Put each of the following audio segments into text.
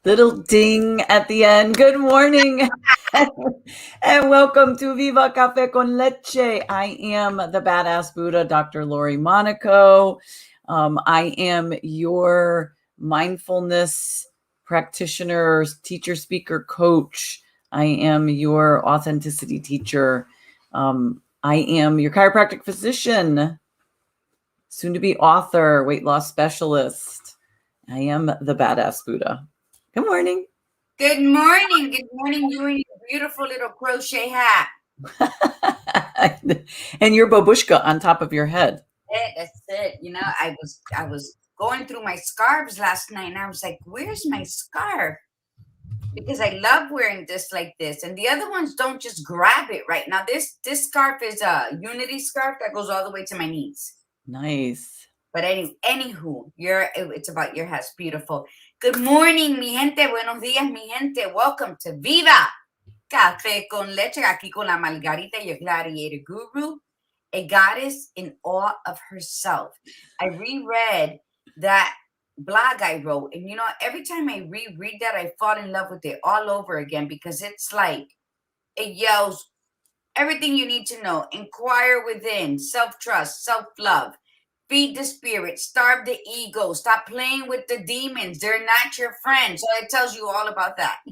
Little ding at the end. Good morning and welcome to Viva Cafe con Leche. I am the badass Buddha, Dr. Lori Monaco. I am your mindfulness practitioner, teacher, speaker, coach. I am your authenticity teacher. I am your chiropractic physician, soon to be author, weight loss specialist. I am the badass Buddha. Good morning. Good morning. Good morning. You and your beautiful little crochet hat. And your babushka on top of your head. That's it. You know, I was going through my scarves last night and I was like, where's my scarf? Because I love wearing this like this. And the other ones don't just grab it right. Now, this scarf is a unity scarf that goes all the way to my knees. Nice. But anywho, it's about your house. Beautiful. Good morning, mi gente. Buenos días, mi gente. Welcome to Viva Cafe con Leche. Aquí con la Margarita, your gladiator guru, a goddess in awe of herself. I reread that blog I wrote, and you know, every time I reread that, I fall in love with it all over again because it's like it yells everything you need to know. Inquire within, self-trust, self-love. Feed the spirit, starve the ego, stop playing with the demons. They're not your friends. So it tells you all about that.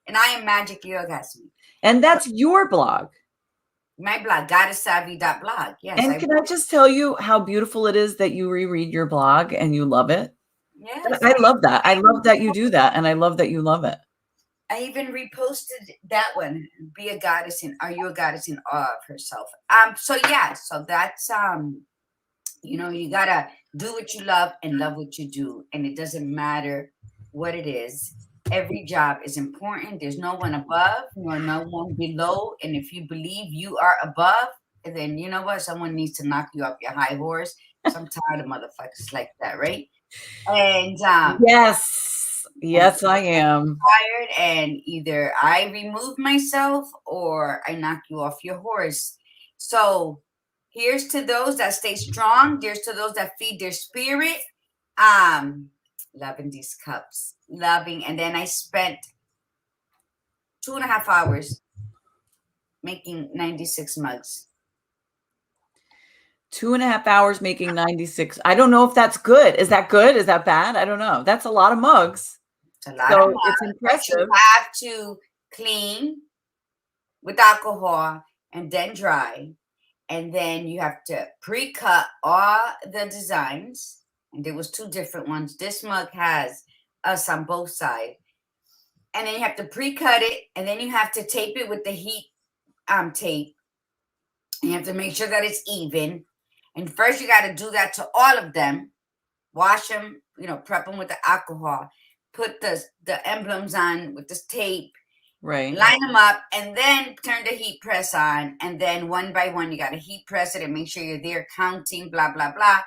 And I am magically orgasmic. And that's your blog. My blog, goddesssavvy.blog. Yes. And can I just tell you how beautiful it is that you reread your blog and you love it? Yes. I love that. I love that you do that. And I love that you love it. I even reposted that one. Be a goddess are you a goddess in awe of herself? So that's you know, you gotta do what you love and love what you do. And it doesn't matter what it is. Every job is important. There's no one above nor no one below. And if you believe you are above, then you know what? Someone needs to knock you off your high horse. So I'm tired of motherfuckers like that, right? And yes, I am tired. And either I remove myself or I knock you off your horse. So here's to those that stay strong. Here's to those that feed their spirit. Loving these cups. Loving. And then I spent 2.5 hours making 96 mugs. 2.5 hours making 96. I don't know if that's good. Is that good? Is that bad? I don't know. That's a lot of mugs. It's a lot of mugs. It's impressive. You have to clean with alcohol and then dry. And then you have to pre-cut all the designs. And there was 2 different ones. This mug has us on both sides. And then you have to pre-cut it. And then you have to tape it with the heat tape. And you have to make sure that it's even. And first you got to do that to all of them. Wash them, you know, prep them with the alcohol. Put the emblems on with this tape. Right. Line them up and then turn the heat press on. And then one by one, you got to heat press it and make sure you're there counting, blah, blah, blah.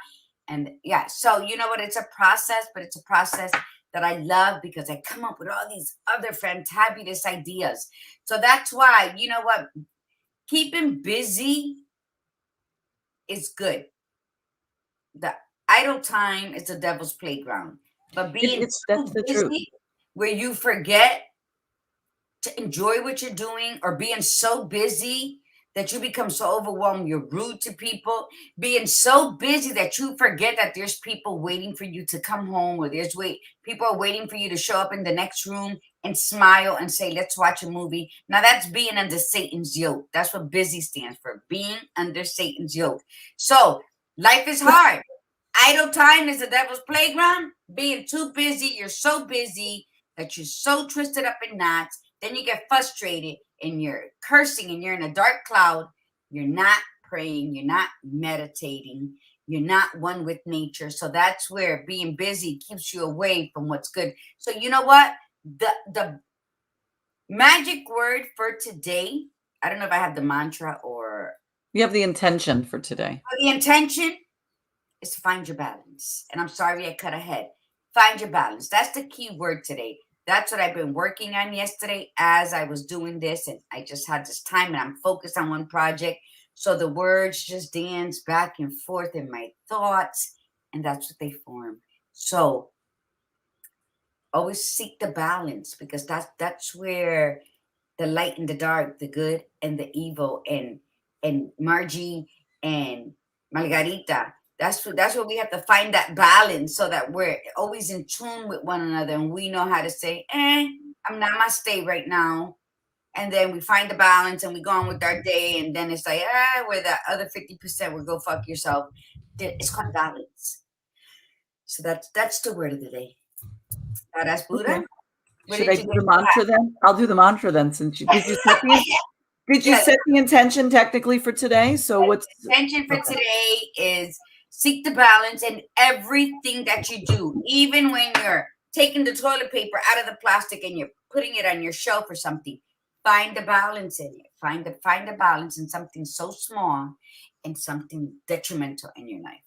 And yeah, so you know what? It's a process, but it's a process that I love because I come up with all these other fantabulous ideas. So that's why, you know what? Keeping busy is good. The idle time is the devil's playground. But being that's the busy truth. where you forget to enjoy what you're doing, or being so busy that you become so overwhelmed, you're rude to people, being so busy that you forget that there's people waiting for you to come home, or people are waiting for you to show up in the next room and smile and say, let's watch a movie. Now that's being under Satan's yoke. That's what busy stands for, being under Satan's yoke. So life is hard. Idle time is the devil's playground. Being too busy, you're so busy that you're so twisted up in knots. Then you get frustrated and you're cursing and you're in a dark cloud. You're not praying. You're not meditating. You're not one with nature. So that's where being busy keeps you away from what's good. So you know what? The magic word for today, I don't know if I have the mantra or You have the intention for today. the intention is to find your balance. And I'm sorry I cut ahead. Find your balance. That's the key word today. That's what I've been working on yesterday as I was doing this. And I just had this time and I'm focused on one project. So the words just dance back and forth in my thoughts. And that's what they form. So always seek the balance, because that's where the light and the dark, the good and the evil, and Margie and Margarita. That's what we have to find, that balance, so that we're always in tune with one another and we know how to say, I'm namaste right now. And then we find the balance and we go on with our day. And then it's like, where that other 50% will go fuck yourself. It's called balance. So that's the word of the day. Badass Buddha. Okay. Should I do the mantra then? I'll do the mantra then, since did you set the intention technically for today? So what's the intention for today is seek the balance in everything that you do, even when you're taking the toilet paper out of the plastic and you're putting it on your shelf or something. Find the balance in it. Find the balance in something so small and something detrimental in your life.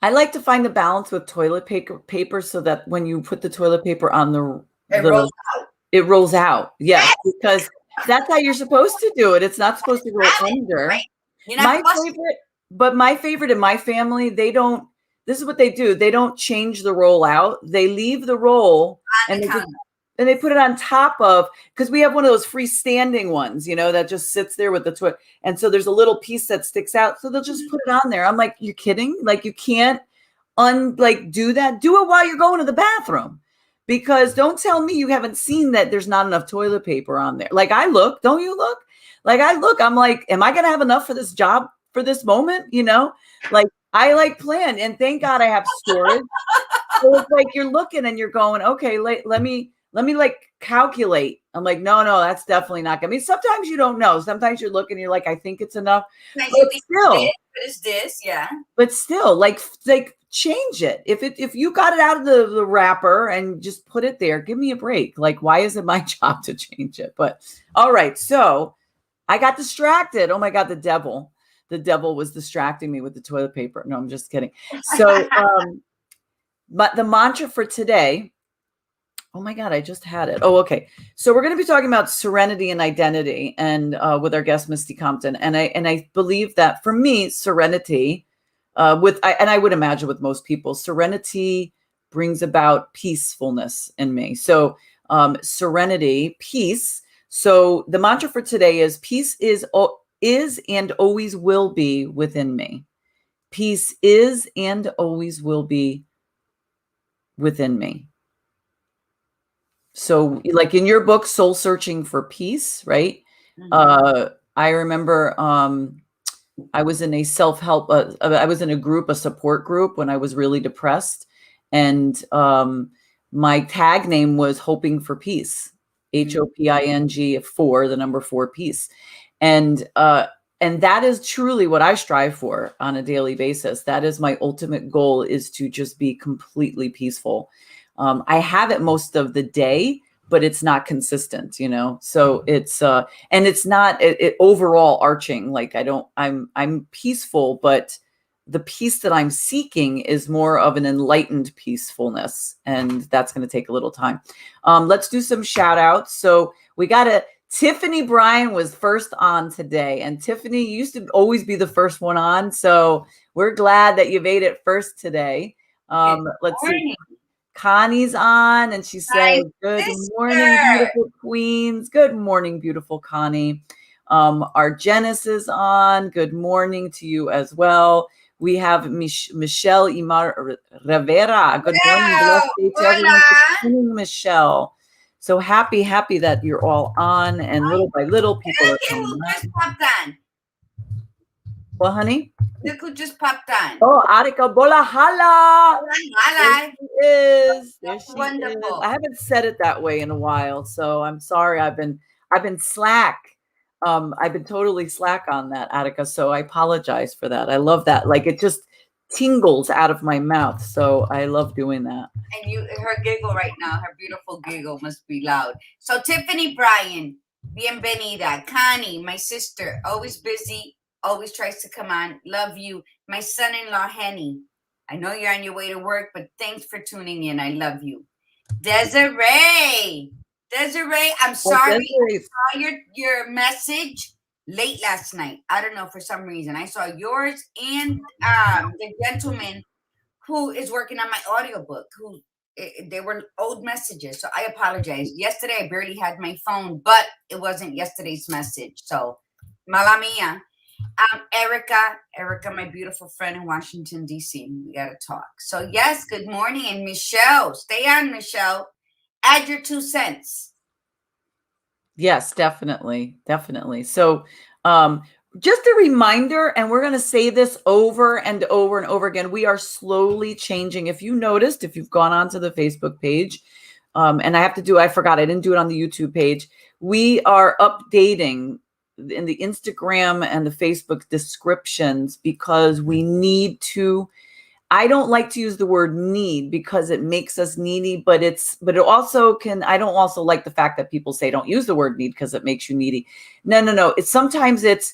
I like to find the balance with toilet paper so that when you put the toilet paper on it rolls out. Yes, because that's how you're supposed to do it. It's not supposed to roll under. Right. My favorite in my family, this is what they do. They don't change the roll out. They leave the roll and they put it on top of, because we have one of those freestanding ones, that just sits there with the toilet. And so there's a little piece that sticks out. So they'll just put it on there. I'm like, you're kidding? Like, you can't do that. Do it while you're going to the bathroom, because don't tell me you haven't seen that there's not enough toilet paper on there. Like, I look, don't you look? Like, I look, I'm like, am I going to have enough for this job, for this moment? Like, I plan, and thank God I have storage. So it's like, you're looking and you're going, okay, let me calculate. I'm like, no, that's definitely not gonna be. Sometimes you don't know. Sometimes you're looking, you're like, I think it's enough. But it's this, yeah. But still, like change it. If you got it out of the wrapper and just put it there, give me a break. Like, why is it my job to change it? But all right, so I got distracted. Oh my God, the devil was distracting me with the toilet paper. No, I'm just kidding. So but the mantra for today, oh my God, I just had it. Oh, okay. So we're going to be talking about serenity and identity, and with our guest, Misty Compton. And I believe that for me, serenity, I would imagine with most people, serenity brings about peacefulness in me. So serenity, peace. So the mantra for today is, peace is and always will be within me. Peace is and always will be within me. So, like in your book, Soul Searching for Peace, right? Mm-hmm. I remember I was in a self-help, I was in a support group when I was really depressed. And my tag name was Hoping for Peace, HOPING 4, the number 4, peace. And that is truly what I strive for on a daily basis. That is my ultimate goal, is to just be completely peaceful. I have it most of the day, but it's not consistent, so it's, and it's not overall arching. Like, I'm peaceful, but the peace that I'm seeking is more of an enlightened peacefulness. And that's going to take a little time. Let's do some shout outs. So we got Tiffany Bryan was first on today, and Tiffany used to always be the first one on. So we're glad that you made it first today. Let's see. Connie's on, and she says, good morning, beautiful queens. Good morning, beautiful Connie. Our Janice is on. Good morning to you as well. We have Michelle Imar Rivera. Good morning. Blessed day to everyone. Good morning, Michelle. So happy that you're all on, and little by little people are coming on. Well, honey? Look who just popped on. Oh, Arika Bola Hala. Hala. There she is. Wonderful. I haven't said it that way in a while, so I'm sorry. I've been slack. I've been totally slack on that, Attica, so I apologize for that. I love that. Like, it just tingles out of my mouth, so I love doing that. And her giggle right now, her beautiful giggle must be loud. So Tiffany Bryan, bienvenida. Connie, my sister, always busy, always tries to come on. Love you. My son-in-law, Henny. I know you're on your way to work, but thanks for tuning in. I love you. Desiree, I'm sorry. I saw your message late last night. I don't know, for some reason. I saw yours and the gentleman who is working on my audiobook, they were old messages. So I apologize. Yesterday, I barely had my phone, but it wasn't yesterday's message. So, mala mia. Erica, my beautiful friend in Washington, D.C. We got to talk. So, yes, good morning. And Michelle, stay on, Michelle. Add your 2 cents. Yes, definitely. Definitely. So, just a reminder, and we're going to say this over and over and over again. We are slowly changing. If you noticed, if you've gone onto the Facebook page, and I forgot, I didn't do it on the YouTube page. We are updating in the Instagram and the Facebook descriptions because we need to. I don't like to use the word need because it makes us needy, but it also can, I don't also like the fact that people say don't use the word need because it makes you needy. No. Sometimes it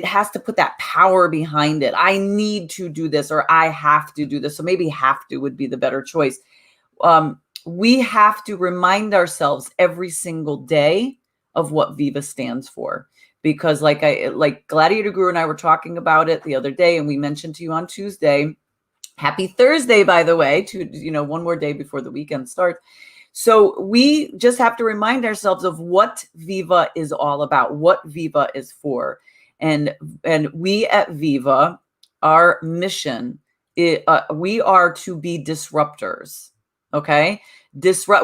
has to put that power behind it. I need to do this, or I have to do this. So maybe have to would be the better choice. We have to remind ourselves every single day of what Viva stands for. Because like Gladiator Guru and I were talking about it the other day, and we mentioned to you on Tuesday, happy Thursday, by the way, one more day before the weekend starts. So we just have to remind ourselves of what Viva is all about, what Viva is for. And we at Viva, our mission, we are to be disruptors. Okay.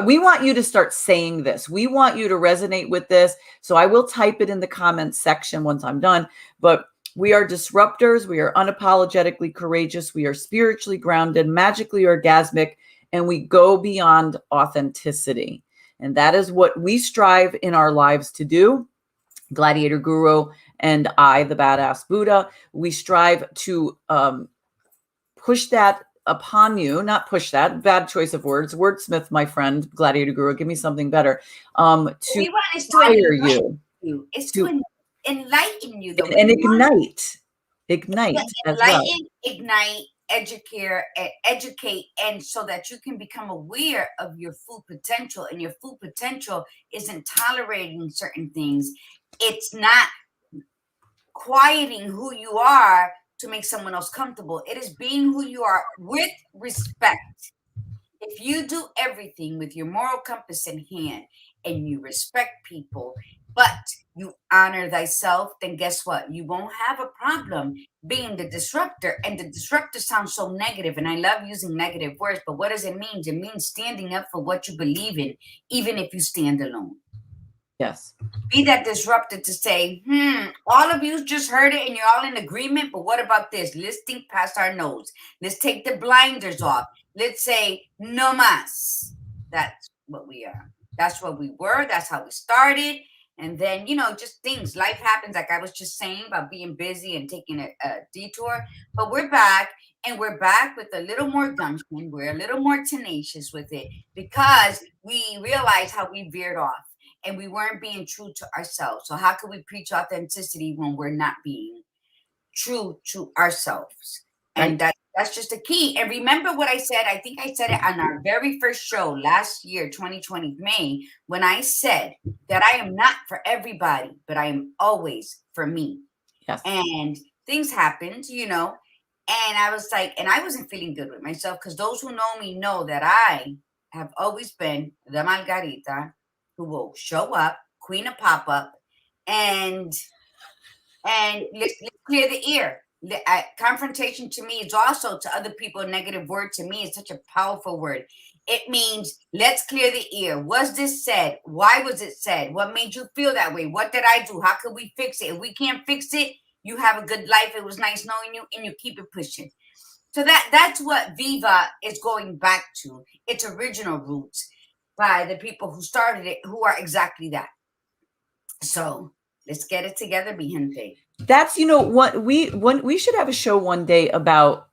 We want you to start saying this. We want you to resonate with this. So I will type it in the comments section once I'm done, but we are disruptors. We are unapologetically courageous. We are spiritually grounded, magically orgasmic, and we go beyond authenticity. And that is what we strive in our lives to do. Gladiator Guru and I, the Badass Buddha, we strive to push that upon you, not push that, bad choice of words, wordsmith, my friend, Gladiator Guru, give me something better, to inspire you. It's to enlighten you, though, and ignite as well. Ignite, educate, and so that you can become aware of your full potential. And your full potential isn't tolerating certain things. It's not quieting who you are to make someone else comfortable. It is being who you are with respect. If you do everything with your moral compass in hand and you respect people, but you honor thyself, then guess what? You won't have a problem being the disruptor. And the disruptor sounds so negative, and I love using negative words, but what does it mean? It means standing up for what you believe in, even if you stand alone. Yes. Be that disruptor to say, all of you just heard it and you're all in agreement, but what about this? Let's think past our nose. Let's take the blinders off. Let's say, no mas. That's what we are. That's what we were. That's how we started. And then, just things. Life happens, like I was just saying, about being busy and taking a detour. But we're back, and we're back with a little more gumption. We're a little more tenacious with it because we realize how we veered off. And we weren't being true to ourselves. So how could we preach authenticity when we're not being true to ourselves? And that's just a key. And remember what I said. I think I said it on our very first show last year, 2020 May, when I said that I am not for everybody, but I am always for me. Yes. And things happened, and I was like, and I wasn't feeling good with myself, because those who know me know that I have always been the Margarita who will show up, queen of pop-up, and let's clear the air. Confrontation to me is also, to other people, a negative word. To me, it's such a powerful word. It means let's clear the air. Was this said? Why was it said? What made you feel that way? What did I do? How could we fix it? If we can't fix it, you have a good life. It was nice knowing you, and you keep it pushing. So that's what Viva is going back to, its original roots, by the people who started it, who are exactly that. So Let's get it together, mi gente. That's, what we should have a show one day about.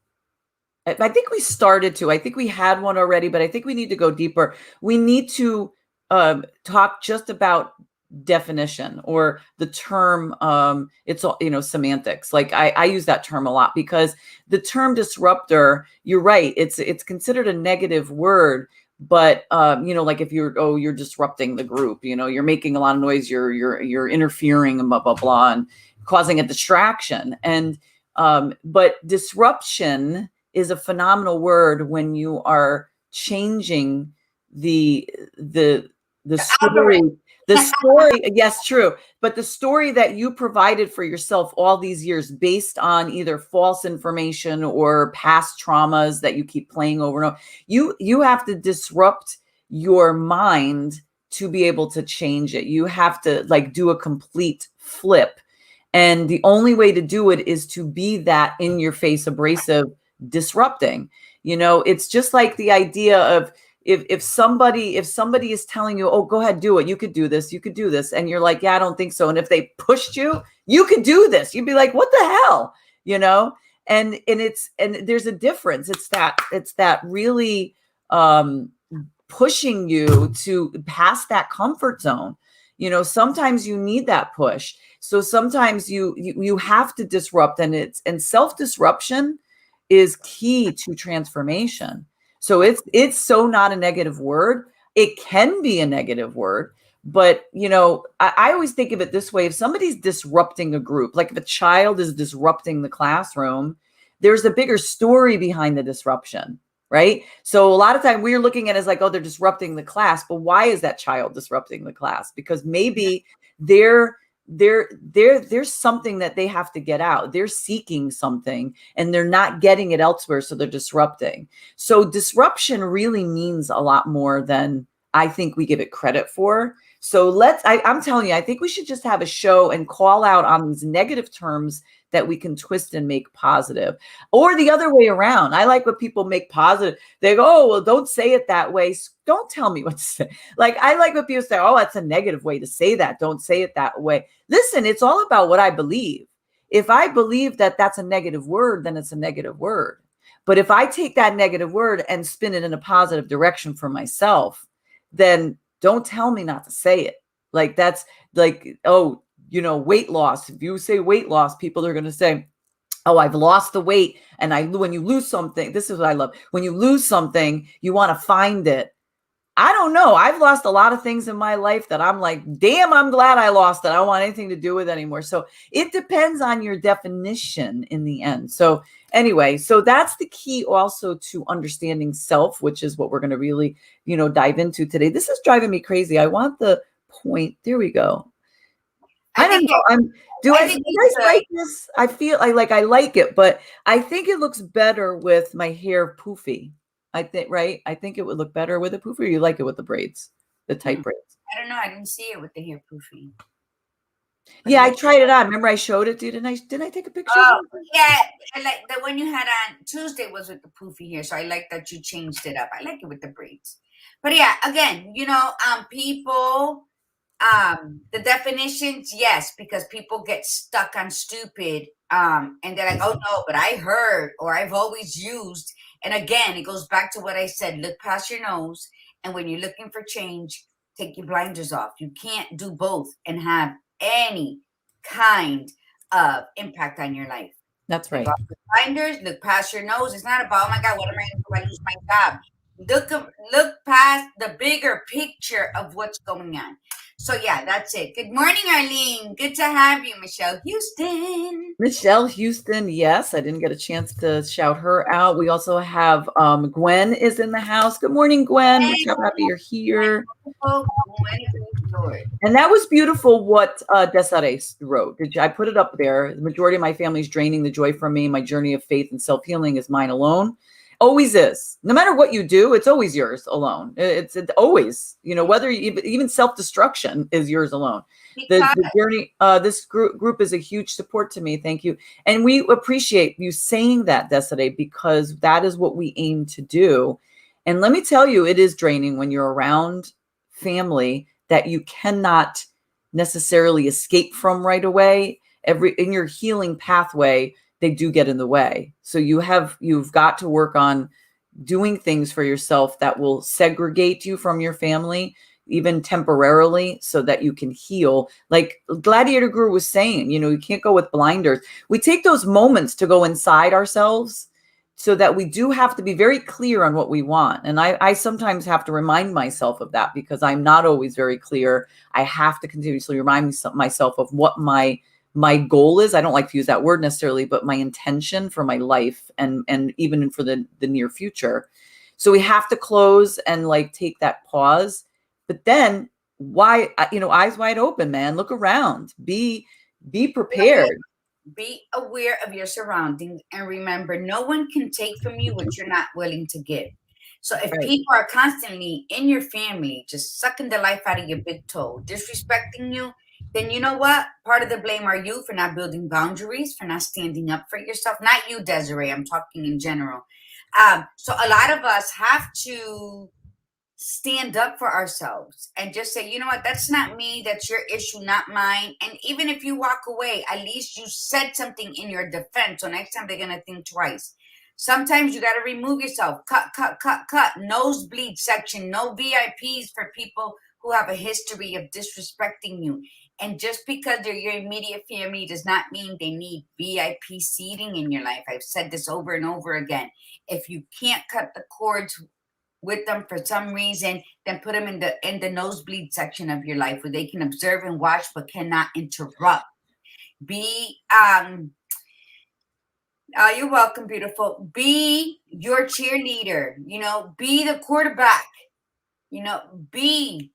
I think we started to. I think we had one already, but I think we need to go deeper. We need to talk just about definition or the term. It's all, semantics. Like I use that term a lot because the term disruptor, you're right. It's considered a negative word, but like if you're disrupting the group, you're making a lot of noise, you're interfering and blah blah blah and causing a distraction. And but disruption is a phenomenal word when you are changing the story. The story, yes, true. But the story that you provided for yourself all these years based on either false information or past traumas that you keep playing over and over, you have to disrupt your mind to be able to change it. You have to do a complete flip. And the only way to do it is to be that in your face, abrasive, disrupting. It's just like the idea of if somebody is telling you, oh, go ahead, do it, you could do this, and you're like, yeah, I don't think so. And if they pushed you, you could do this, you'd be like, what the hell, and there's a difference. It's that really pushing you to pass that comfort zone. Sometimes you need that push. So sometimes you have to disrupt, and self-disruption is key to transformation. So it's so not a negative word. It can be a negative word, but I always think of it this way. If somebody's disrupting a group, like if a child is disrupting the classroom, there's a bigger story behind the disruption, right? So a lot of time we're looking at it as like, oh, they're disrupting the class, but why is that child disrupting the class? Because maybe there's something that they have to get out. They're seeking something and they're not getting it elsewhere. So they're disrupting. So disruption really means a lot more than I think we give it credit for. So I'm telling you, I think we should just have a show and call out on these negative terms that we can twist and make positive, or the other way around. I like what people make positive. They go, oh, well, don't say it that way. Don't tell me what to say. Like, I like what people say, oh, that's a negative way to say that. Don't say it that way. Listen, it's all about what I believe. If I believe that that's a negative word, then it's a negative word. But if I take that negative word and spin it in a positive direction for myself, then don't tell me not to say it. Like, that's like, oh, weight loss. If you say weight loss, people are going to say, oh, I've lost the weight. And when you lose something, this is what I love. When you lose something, you want to find it. I don't know. I've lost a lot of things in my life that I'm like, damn, I'm glad I lost it. I don't want anything to do with it anymore. So it depends on your definition in the end. So anyway, so that's the key also to understanding self, which is what we're going to really, dive into today. This is driving me crazy. I want the point. There we go. I don't know. Do you guys like this? I feel I like it, but I think it looks better with my hair poofy. I think, right? I think it would look better with a poofy, or you like it with the braids, the tight braids? I don't know. I didn't see it with the hair poofy. Yeah, I tried it on. Remember I showed it to you? Didn't I take a picture? Oh, yeah. I like the one you had on Tuesday was with the poofy hair. So I like that you changed it up. I like it with the braids. But yeah, again, people, the definitions, yes, because people get stuck on stupid. And they're like, oh no, but I heard, or I've always used. And again, it goes back to what I said, look past your nose. And when you're looking for change, take your blinders off. You can't do both and have any kind of impact on your life. That's right. Blinders, look past your nose. It's not about, oh my God, what am I going to do if I lose my job? Look past the bigger picture of what's going on. So yeah, that's it. Good morning, Arlene. Good to have you, Michelle Houston. Michelle Houston, yes. I didn't get a chance to shout her out. We also have Gwen is in the house. Good morning, Gwen. We're so happy you're here. And that was beautiful what Desiree wrote. I put it up there. The majority of my family is draining the joy from me. My journey of faith and self-healing is mine alone. Always is. No matter what you do, it's always yours alone. It's always, whether even self-destruction is yours alone. The journey, this group is a huge support to me. Thank you. And we appreciate you saying that, Desiree, because that is what we aim to do. And let me tell you, it is draining when you're around family that you cannot necessarily escape from right away. In your healing pathway, they do get in the way. So you've got to work on doing things for yourself that will segregate you from your family, even temporarily, so that you can heal. Like Gladiator Guru was saying, you can't go with blinders. We take those moments to go inside ourselves, so that we do have to be very clear on what we want. And I sometimes have to remind myself of that, because I'm not always very clear. I have to continuously remind myself of what my goal is. I don't like to use that word necessarily, but my intention for my life, and even for the near future. So we have to close and like take that pause. But then eyes wide open, man, look around, be prepared. Be aware of your surroundings, and remember, no one can take from you what you're not willing to give. So if people are constantly in your family just sucking the life out of your big toe, disrespecting you, then you know what? Part of the blame are you for not building boundaries, for not standing up for yourself. Not you, Desiree. I'm talking in general. So a lot of us have to stand up for ourselves and just say, you know what, that's not me, that's your issue, not mine. And even if you walk away, at least you said something in your defense, so next time they're gonna think twice. Sometimes you got to remove yourself. Cut. Nosebleed section, no VIPs for people who have a history of disrespecting you. And just because they're your immediate family does not mean they need VIP seating in your life. I've said this over and over again. If you can't cut the cords with them for some reason, then put them in the nosebleed section of your life, where they can observe and watch but cannot interrupt. You're welcome, beautiful. Be your cheerleader, be the quarterback, be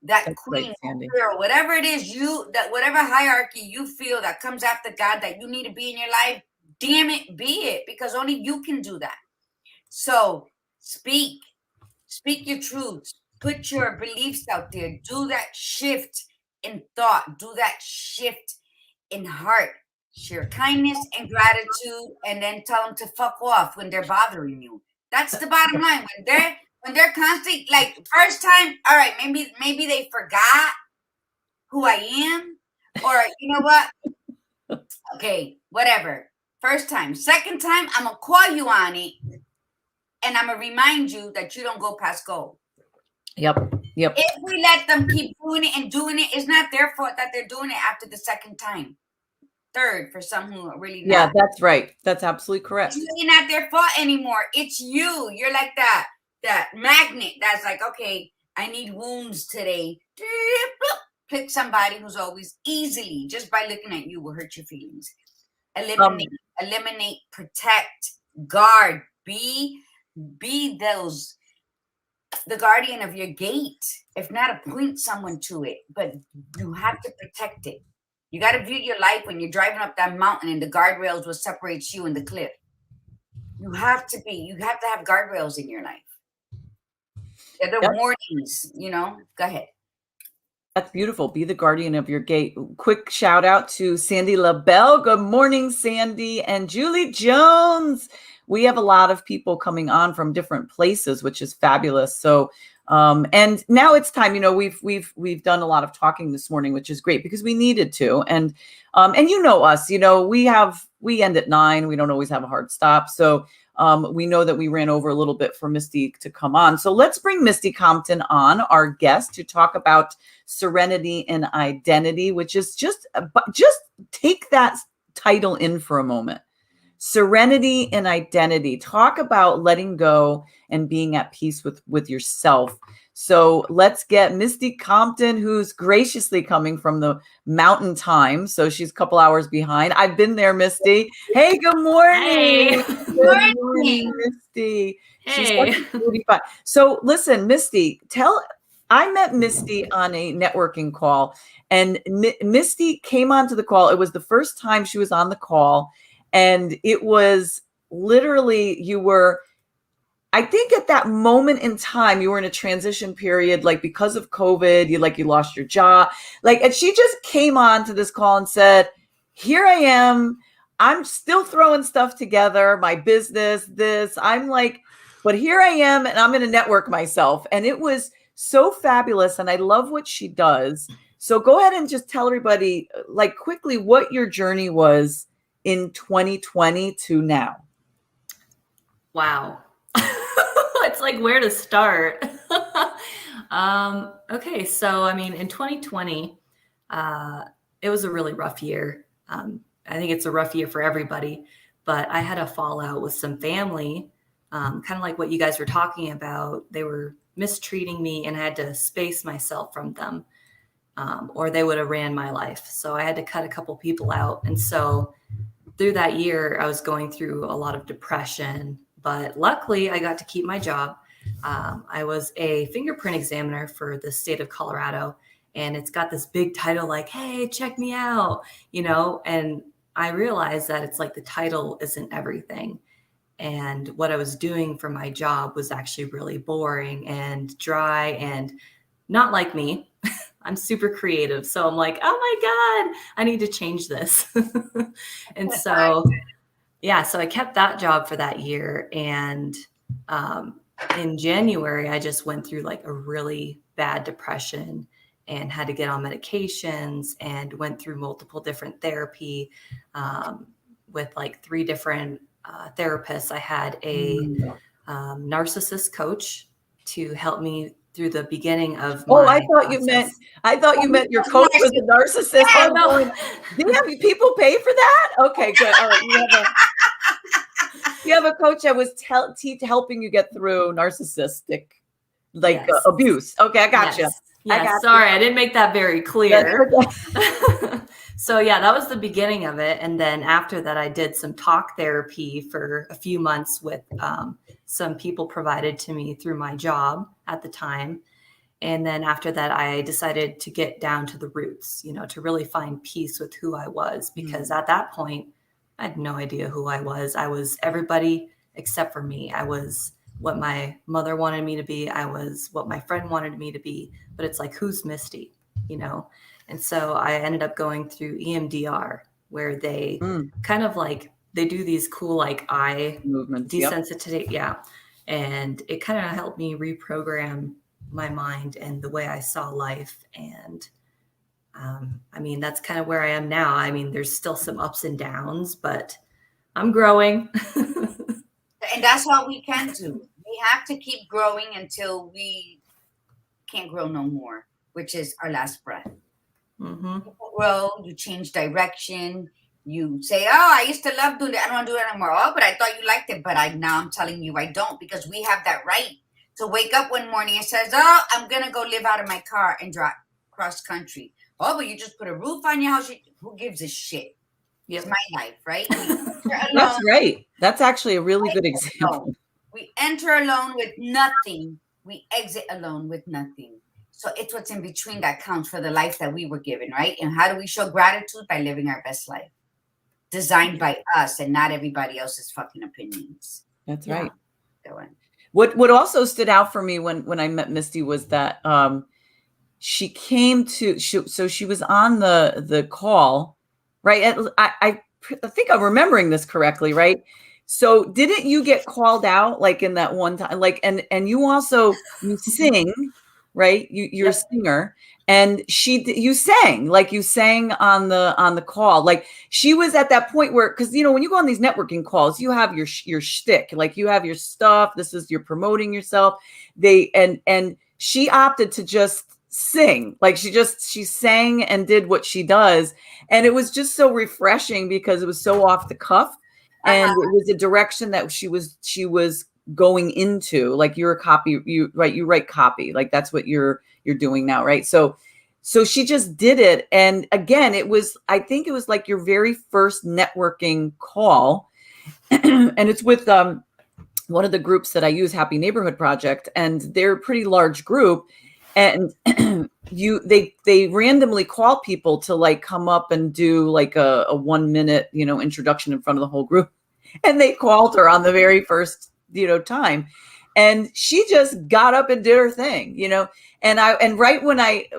that queen, girl, whatever it is, whatever hierarchy you feel that comes after God that you need to be in your life, damn it, be it, because only you can do that. So speak your truths, put your beliefs out there, do that shift in thought, do that shift in heart, share kindness and gratitude, and then tell them to fuck off when they're bothering you. That's the bottom line. When they're constantly, like, first time, all right, maybe they forgot who I am, or you know what? Okay, whatever. First time. Second time, I'm gonna call you on it, and I'm gonna remind you that you don't go past go. Yep. If we let them keep doing it, it's not their fault that they're doing it after the second time. Third, for some who are really not. Yeah, that's right. That's absolutely correct. It's really not their fault anymore. It's you. You're like that magnet that's like, okay, I need wounds today. Pick somebody who's always easily, just by looking at you, will hurt your feelings. Eliminate, protect, guard. Be the guardian of your gate. If not, appoint someone to it, but you have to protect it. You got to view your life when you're driving up that mountain and the guardrails will separate you and the cliff. You have to have guardrails in your life. They're the warnings, Go ahead. That's beautiful. Be the guardian of your gate. Quick shout out to Sandy LaBelle. Good morning, Sandy. And Julie Jones. We have a lot of people coming on from different places, which is fabulous. So, and now it's time, we've done a lot of talking this morning, which is great because we needed to. And us, we end at 9. We don't always have a hard stop. So, we know that we ran over a little bit for Misty to come on. So let's bring Misty Compton on, our guest, to talk about Serenity and Identity, which is just take that title in for a moment. Serenity and Identity. Talk about letting go and being at peace with yourself. So let's get Misty Compton, who's graciously coming from the mountain time. So she's a couple hours behind. I've been there, Misty. Hey, good morning. Hey. Good morning, Misty. Hey. She's 45. So listen, Misty, I met Misty on a networking call, and Misty came onto the call. It was the first time she was on the call. And it was literally, I think at that moment in time, you were in a transition period, like because of COVID, you lost your job. And she just came on to this call and said, here I am. I'm still throwing stuff together, my business, but here I am, and I'm going to network myself. And it was so fabulous. And I love what she does. So go ahead and just tell everybody, like, quickly what your journey was in 2020 to now. Wow. It's like where to start. Okay, so I mean, in 2020, it was a really rough year. I think it's a rough year for everybody, but I had a fallout with some family, kind of like what you guys were talking about. They were mistreating me, and I had to space myself from them, or they would have ran my life. So I had to cut a couple people out. And so through that year, I was going through a lot of depression, but luckily I got to keep my job. I was a fingerprint examiner for the state of Colorado, and it's got this big title like, hey, check me out, and I realized that it's like the title isn't everything. And what I was doing for my job was actually really boring and dry and not like me. I'm super creative. So I'm like, oh my God, I need to change this. And so, yeah, so I kept that job for that year. And in January, I just went through like a really bad depression and had to get on medications and went through multiple different therapy with like 3 different therapists. I had a narcissist coach to help me through the beginning of my I thought process. you meant your coach was a narcissist. Oh, no. Damn, people pay for that? Okay, good. All right, you have a coach that was helping you get through narcissistic abuse. Okay, I got you. Yes. Sorry, I didn't make that very clear. So yeah, that was the beginning of it. And then after that, I did some talk therapy for a few months with some people provided to me through my job at the time. And then after that, I decided to get down to the roots, to really find peace with who I was, because at that point, I had no idea who I was. I was everybody except for me. I was what my mother wanted me to be. I was what my friend wanted me to be. But it's like, who's Misty, And so I ended up going through EMDR, where they kind of like, they do these cool like eye movements, desensitization. Yeah. And it kind of helped me reprogram my mind and the way I saw life. And I mean, that's kind of where I am now. I mean, there's still some ups and downs, but I'm growing. And that's all we can do. We have to keep growing until we can't grow no more, which is our last breath. Mm-hmm. You grow, you change direction. You say, oh, I used to love doing it. I don't want to do it anymore. Oh, but I thought you liked it. But now I'm telling you I don't, because we have that right to wake up one morning and says, oh, I'm going to go live out of my car and drive cross country. Oh, but you just put a roof on your house. Who gives a shit? Yep. It's my life, right? That's right. That's actually a really good example. We enter alone with nothing. We exit alone with nothing. So it's what's in between that counts for the life that we were given, right? And how do we show gratitude? By living our best life. Designed by us and not everybody else's fucking opinions. That's right. What also stood out for me when I met Misty was that she came to, so she was on the call, right? I think I'm remembering this correctly, right? So didn't you get called out like in that one time, like, and you also, you sing, right? You're a singer, and you sang on the call. Like, she was at that point where, cause when you go on these networking calls, you have your shtick, like you have your stuff. You're promoting yourself. And she opted to just sing. Like she sang and did what she does. And it was just so refreshing because it was so off the cuff. And it was a direction that she was going into. Like, you're a copy, you write copy. Like, that's what you're doing now, right? So she just did it. And again, I think it was like your very first networking call. And it's with one of the groups that I use, Happy Neighborhood Project, and they're a pretty large group. And they randomly call people to like come up and do like a 1 minute, introduction in front of the whole group. And they called her on the very first, time. And she just got up and did her thing, and right when I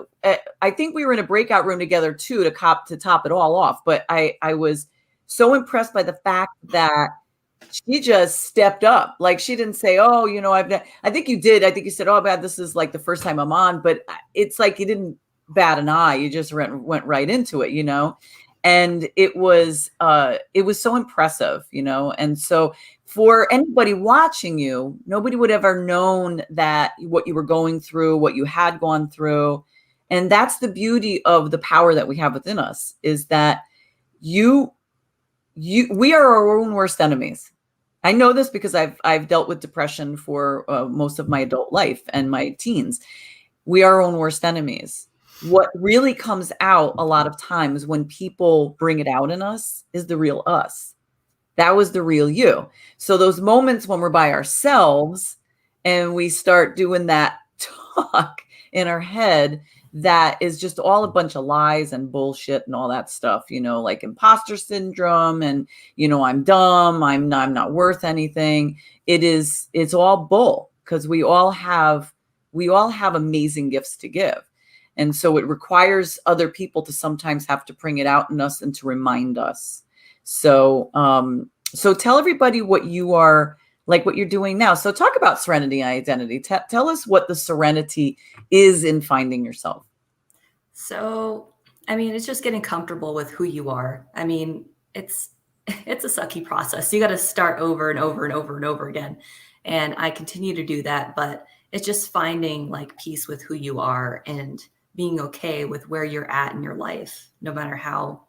think we were in a breakout room together too, to top it all off. But I was so impressed by the fact that she just stepped up. Like, she didn't say, oh, I think you did. I think you said, oh, man, this is like the first time I'm on. But it's like, you didn't bat an eye. You just went right into it, and it was so impressive, and so for anybody watching you, nobody would ever known that what you were going through, what you had gone through. And that's the beauty of the power that we have within us, is that we are our own worst enemies. I know this because I've dealt with depression for most of my adult life and my teens. We are our own worst enemies. What really comes out a lot of times when people bring it out in us is the real us. That was the real you. So those moments when we're by ourselves and we start doing that talk in our head, that is just all a bunch of lies and bullshit and all that stuff, like imposter syndrome and, I'm dumb, I'm not worth anything. It's all bull, because we all have amazing gifts to give. And so it requires other people to sometimes have to bring it out in us and to remind us. So, so tell everybody what you are, like what you're doing now. So talk about Serenity and identity. Tell us what the Serenity is in finding yourself. So, it's just getting comfortable with who you are. It's a sucky process. You got to start over and over and over and over again. And I continue to do that, but it's just finding like peace with who you are and being okay with where you're at in your life, no matter how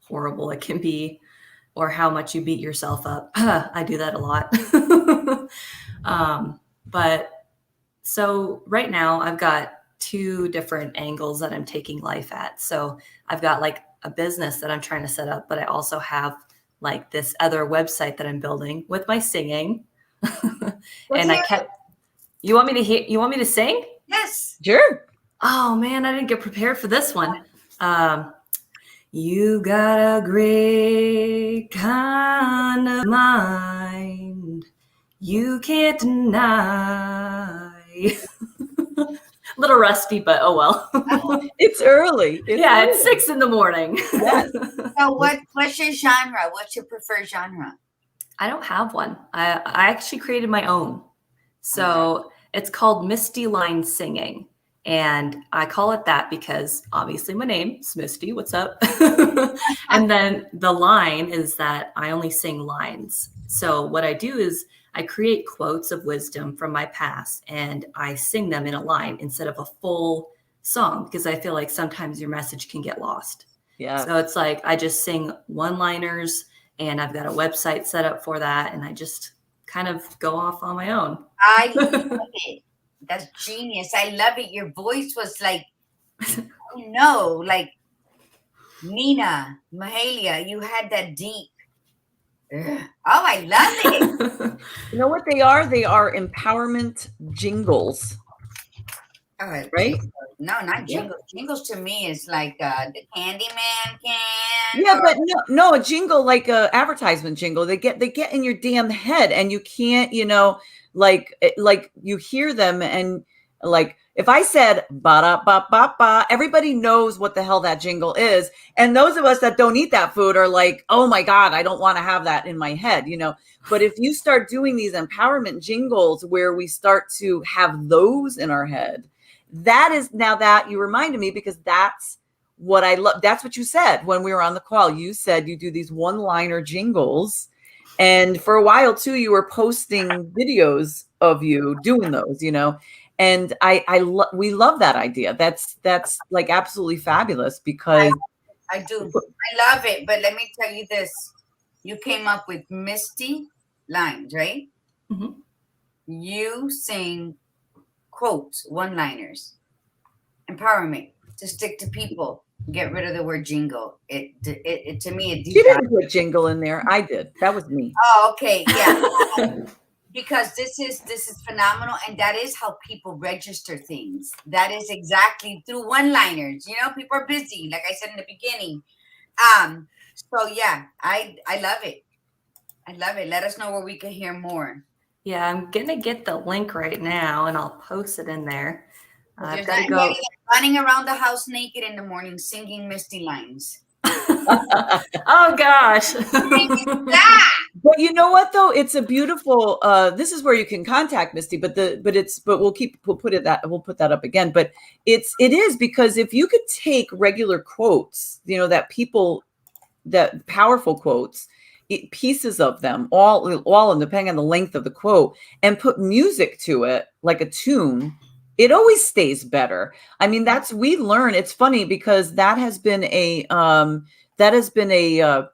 horrible it can be or how much you beat yourself up. I do that a lot. But so right now I've got 2 different angles that I'm taking life at. So I've got like a business that I'm trying to set up, but I also have like this other website that I'm building with my singing. And you want me to sing? Yes. Sure. Oh man, I didn't get prepared for this one. You got a great kind of mind, you can't deny. Little rusty, but oh well. It's early. It's 6 a.m. Yes. So what's your genre? What's your preferred genre? I don't have one. I actually created my own. So It's called Misty Line Singing. And I call it that because obviously my name is Misty. What's up? And then the line is that I only sing lines. So what I do is I create quotes of wisdom from my past and I sing them in a line instead of a full song, because I feel like sometimes your message can get lost. Yeah. So it's like I just sing one-liners and I've got a website set up for that. And I just kind of go off on my own. I love it. That's genius. I love it. Your voice was like, like Nina, Mahalia. You had that deep. Oh, I love it. You know what they are? They are empowerment jingles. Right? No, not jingles. Yeah. Jingles to me is like the Candyman can. Yeah, but no, a jingle, like a advertisement jingle. They get in your damn head, and you can't, like you hear them, and like if I said ba da ba ba ba, everybody knows what the hell that jingle is. And those of us that don't eat that food are like, oh my God, I don't want to have that in my head, But if you start doing these empowerment jingles where we start to have those in our head, that is, now that you reminded me, because that's what I love. That's what you said when we were on the call. You said you do these one-liner jingles. And for a while too, you were posting videos of you doing those, and we love that idea. That's like absolutely fabulous, because I do. I love it. But let me tell you this. You came up with Misty lines, right? Mm-hmm. You sing quotes, one-liners, empowerment, to stick to people, get rid of the word jingle. It to me, it. She didn't put jingle in there. I did. That was me. Oh, okay, yeah. Because this is phenomenal, and that is how people register things. That is exactly through one-liners. People are busy, like I said in the beginning. So yeah, I love it. I love it. Let us know where we can hear more. Yeah, I'm gonna get the link right now, and I'll post it in there. I've got to go running around the house naked in the morning, singing Misty lines. Oh gosh. But you know what though? It's a beautiful, this is where you can contact Misty, but we'll put that up again. But it is because if you could take regular quotes, that powerful quotes, pieces of them, all depending on the length of the quote, and put music to it, like a tune, it always stays better. I mean, we learn. It's funny because that has been in the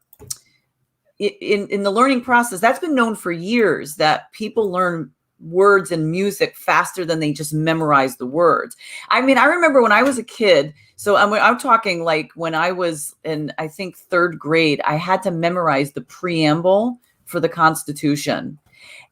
learning process, that's been known for years, that people learn words and music faster than they just memorize the words. I mean, I remember when I was a kid, so I'm talking like when I was in, I think, 3rd grade, I had to memorize the preamble for the Constitution.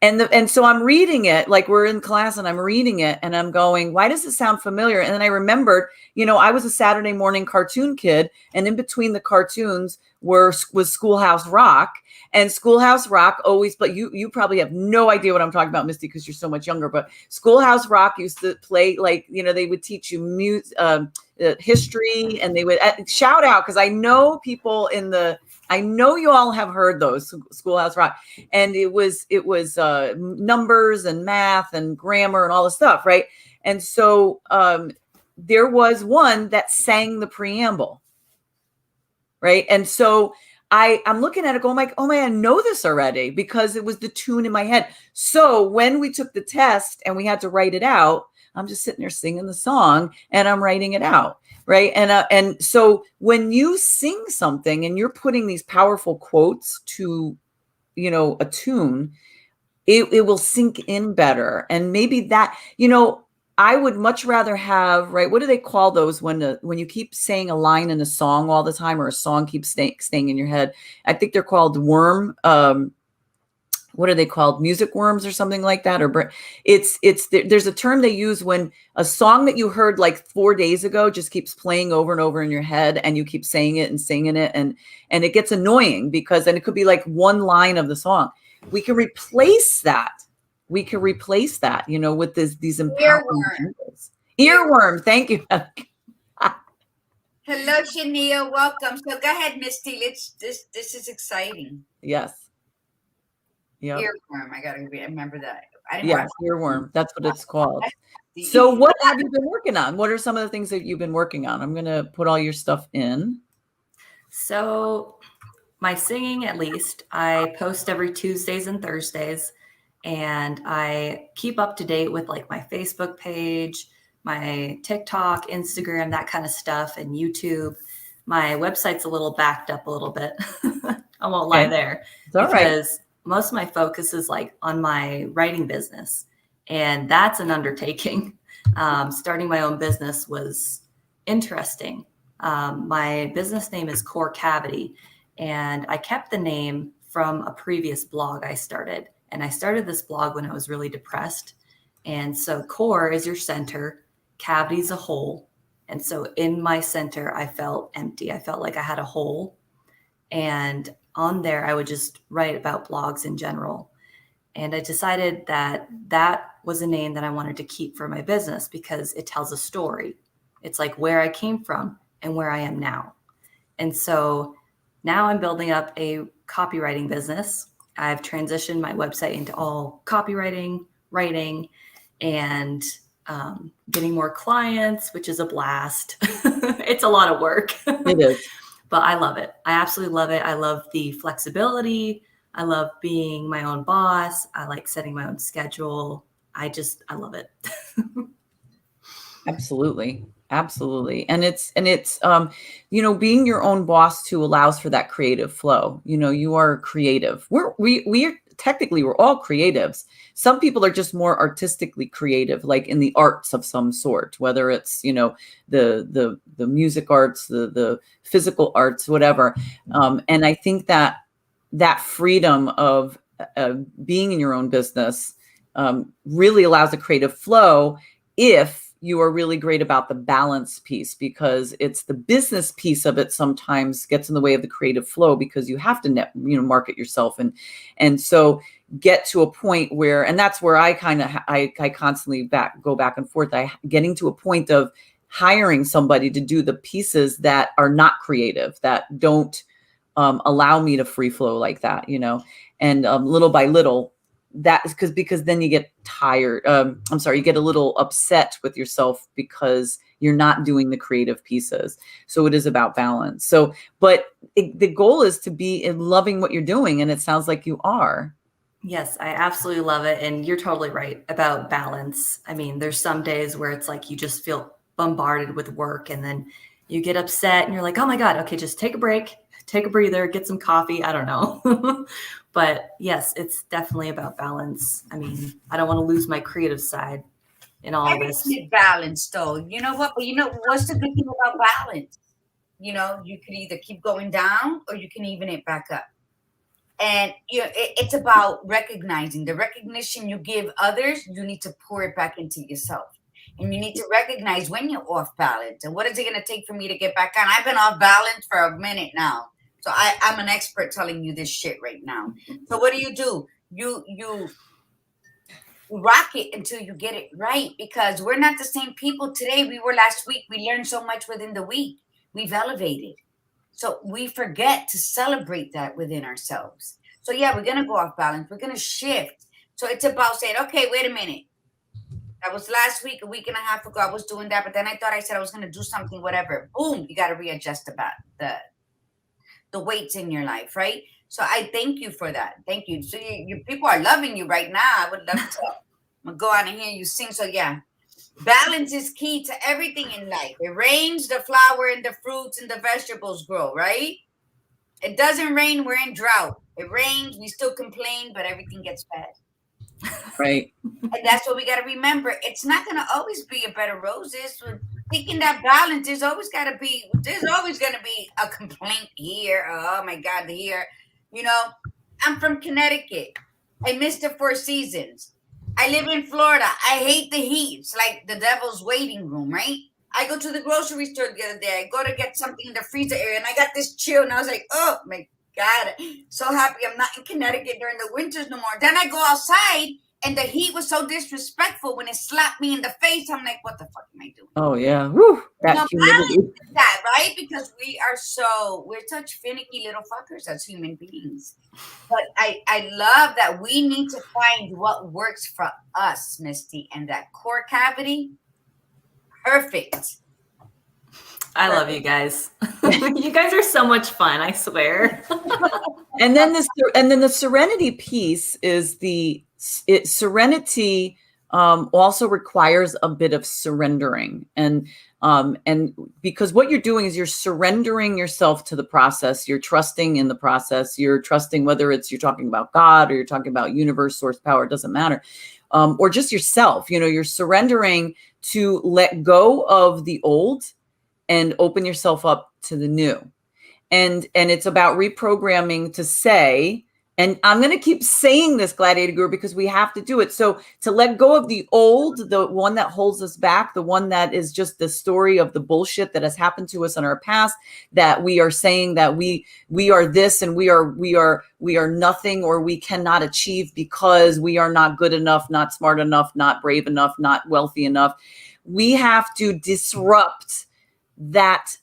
And so I'm reading it, like we're in class and I'm reading it and I'm going, why does it sound familiar? And then I remembered, I was a Saturday morning cartoon kid, and in between the cartoons was Schoolhouse Rock. And Schoolhouse Rock always, but you probably have no idea what I'm talking about, Misty, because you're so much younger. But Schoolhouse Rock used to play, like, they would teach you history, and they would shout out, because I know people I know you all have heard those, Schoolhouse Rock, and it was numbers and math and grammar and all the stuff, right? And so there was one that sang the preamble, right? And so I'm looking at it going like, oh man, I know this already, because it was the tune in my head. So when we took the test and we had to write it out, I'm just sitting there singing the song and I'm writing it out. Right. And so when you sing something and you're putting these powerful quotes to, a tune, it will sink in better. And maybe that, I would much rather have, right, what do they call those when you keep saying a line in a song all the time, or a song keeps staying in your head? I think they're called worm. What are they called? Music worms or something like that? Or there's a term they use when a song that you heard like 4 days ago just keeps playing over and over in your head, and you keep saying it and singing it, and it gets annoying, because then it could be like one line of the song. We can replace that. With these empowering tools. Earworm. Thank you. Hello, Shania. Welcome. So go ahead, Misty. This is exciting. Yes. Yep. Earworm. I gotta remember that. Earworm. That's what it's called. So what have you been working on? What are some of the things that you've been working on? I'm going to put all your stuff in. So my singing, at least, I post every Tuesdays and Thursdays, and I keep up to date with like my Facebook page, my TikTok, Instagram, that kind of stuff, and YouTube. My website's a little backed up a little bit. I won't lie there. It's all right. Most of my focus is like on my writing business, and that's an undertaking. Starting my own business was interesting. My business name is Core Cavity, and I kept the name from a previous blog I started. And I started this blog when I was really depressed. And so core is your center, cavity is a hole. And so in my center, I felt empty. I felt like I had a hole. And on there, I would just write about blogs in general. And I decided that was a name that I wanted to keep for my business, because it tells a story. It's like where I came from and where I am now. And so now I'm building up a copywriting business. I've transitioned my website into all copywriting, writing, and getting more clients, which is a blast. It's a lot of work. It is. But I love it. I absolutely love it. I love the flexibility. I love being my own boss. I like setting my own schedule. I love it. Absolutely. And it's being your own boss too allows for that creative flow. You are creative. We're technically, we're all creatives. Some people are just more artistically creative, like in the arts of some sort, whether it's, the music arts, the physical arts, whatever. And I think that freedom of being in your own business really allows a creative flow if you are really great about the balance piece, because it's the business piece of it sometimes gets in the way of the creative flow, because you have to market yourself and so get to a point where, and that's where I constantly go back and forth. Getting to a point of hiring somebody to do the pieces that are not creative, that don't allow me to free flow like that, and little by little, that is because then you get tired. You get a little upset with yourself because you're not doing the creative pieces. So it is about balance. So, but the goal is to be loving what you're doing. And it sounds like you are. Yes, I absolutely love it. And you're totally right about balance. I mean, there's some days where it's like you just feel bombarded with work and then you get upset and you're like, oh my God, okay, just take a break, take a breather, get some coffee. I don't know. But yes, it's definitely about balance. I mean, I don't want to lose my creative side in all this. Everything is balanced though. You know what? But you know what's the good thing about balance? You can either keep going down or you can even it back up. And it's about recognizing the recognition you give others. You need to pour it back into yourself. And you need to recognize when you're off balance. And what is it going to take for me to get back on? I've been off balance for a minute now. So I'm an expert telling you this shit right now. So what do? You rock it until you get it right, because we're not the same people today we were last week. We learned so much within the week. We've elevated. So we forget to celebrate that within ourselves. So yeah, we're going to go off balance. We're going to shift. So it's about saying, okay, wait a minute. That was last week, a week and a half ago. I was doing that, but then I thought I said I was going to do something, whatever. Boom, you got to readjust about the weights in your life, right? So I thank you for that. Thank you. So you people are loving you right now. I would love to I'm gonna go out and hear you sing. So yeah, balance is key to everything in life. It rains, the flower and the fruits and the vegetables grow, right? It doesn't rain, we're in drought. It rains, we still complain, but everything gets bad. Right. And that's what we got to remember. It's not going to always be a bed of roses. Thinking that balance, there's always going to be a complaint here. Oh my God, here. I'm from Connecticut. I missed the 4 seasons. I live in Florida. I hate the heat. It's like the devil's waiting room, right? I go to the grocery store the other day. I go to get something in the freezer area, and I got this chill, and I was like, oh my God, so happy I'm not in Connecticut during the winters no more. Then I go outside, and the heat was so disrespectful when it slapped me in the face. I'm like, what the fuck am I doing? Oh yeah. Woo, that humidity. That, right? Because we're such finicky little fuckers as human beings. But I love that we need to find what works for us, Misty, and that core cavity. Perfect. I love you guys. You guys are so much fun, I swear. And then the Serenity piece is Serenity also requires a bit of surrendering, and because what you're doing is you're surrendering yourself to the process. You're trusting in the process. You're trusting, whether you're talking about God or you're talking about universe, source, power, it doesn't matter, or just yourself. You're surrendering to let go of the old and open yourself up to the new. And it's about reprogramming to say, and I'm going to keep saying this, Gladiator Guru, because we have to do it. So to let go of the old, the one that holds us back, the one that is just the story of the bullshit that has happened to us in our past, that we are saying that we are this and we are nothing, or we cannot achieve because we are not good enough, not smart enough, not brave enough, not wealthy enough. We have to disrupt that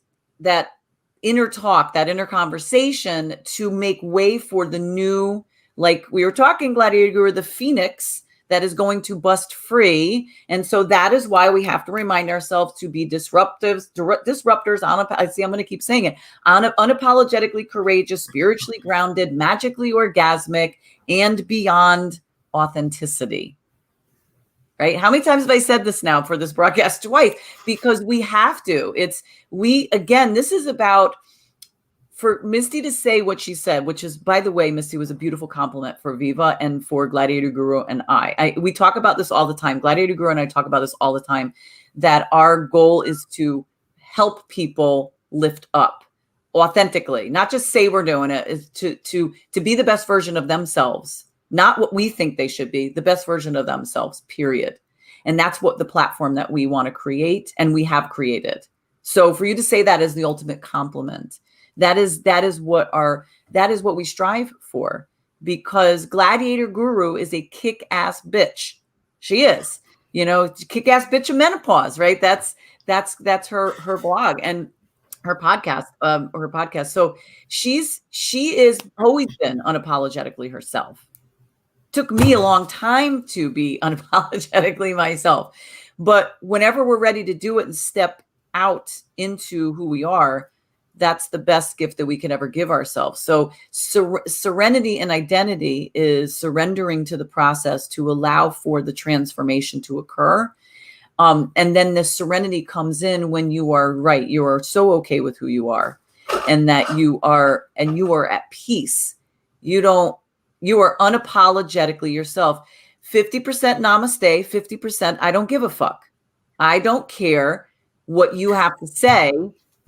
inner talk, that inner conversation, to make way for the new, like we were talking, Gladiator Guru, the phoenix that is going to bust free. And so that is why we have to remind ourselves to be disruptors, I see, I'm going to keep saying it, unapologetically courageous, spiritually grounded, magically orgasmic, and beyond authenticity. Right? How many times have I said this now for this broadcast? Twice, because we have to. This is about, for Misty to say what she said, which is, by the way, Misty, was a beautiful compliment for Viva and for Gladiator Guru and we talk about this all the time. Gladiator Guru and I talk about this all the time, that our goal is to help people lift up authentically, not just say we're doing it, is to be the best version of themselves. Not what we think they should be, the best version of themselves, period. And that's what the platform that we want to create, and we have created. So for you to say that is the ultimate compliment. That is what we strive for, because Gladiator Guru is a kick-ass bitch. She is, kick-ass bitch of menopause, right? That's That's her blog and her podcast. So she is always been unapologetically herself. Took me a long time to be unapologetically myself. But whenever we're ready to do it and step out into who we are, that's the best gift that we can ever give ourselves. So serenity and identity is surrendering to the process to allow for the transformation to occur. And then the serenity comes in when you are right. You are so okay with who you are, and that you are at peace. You are unapologetically yourself. 50% namaste, 50% I don't give a fuck. I don't care what you have to say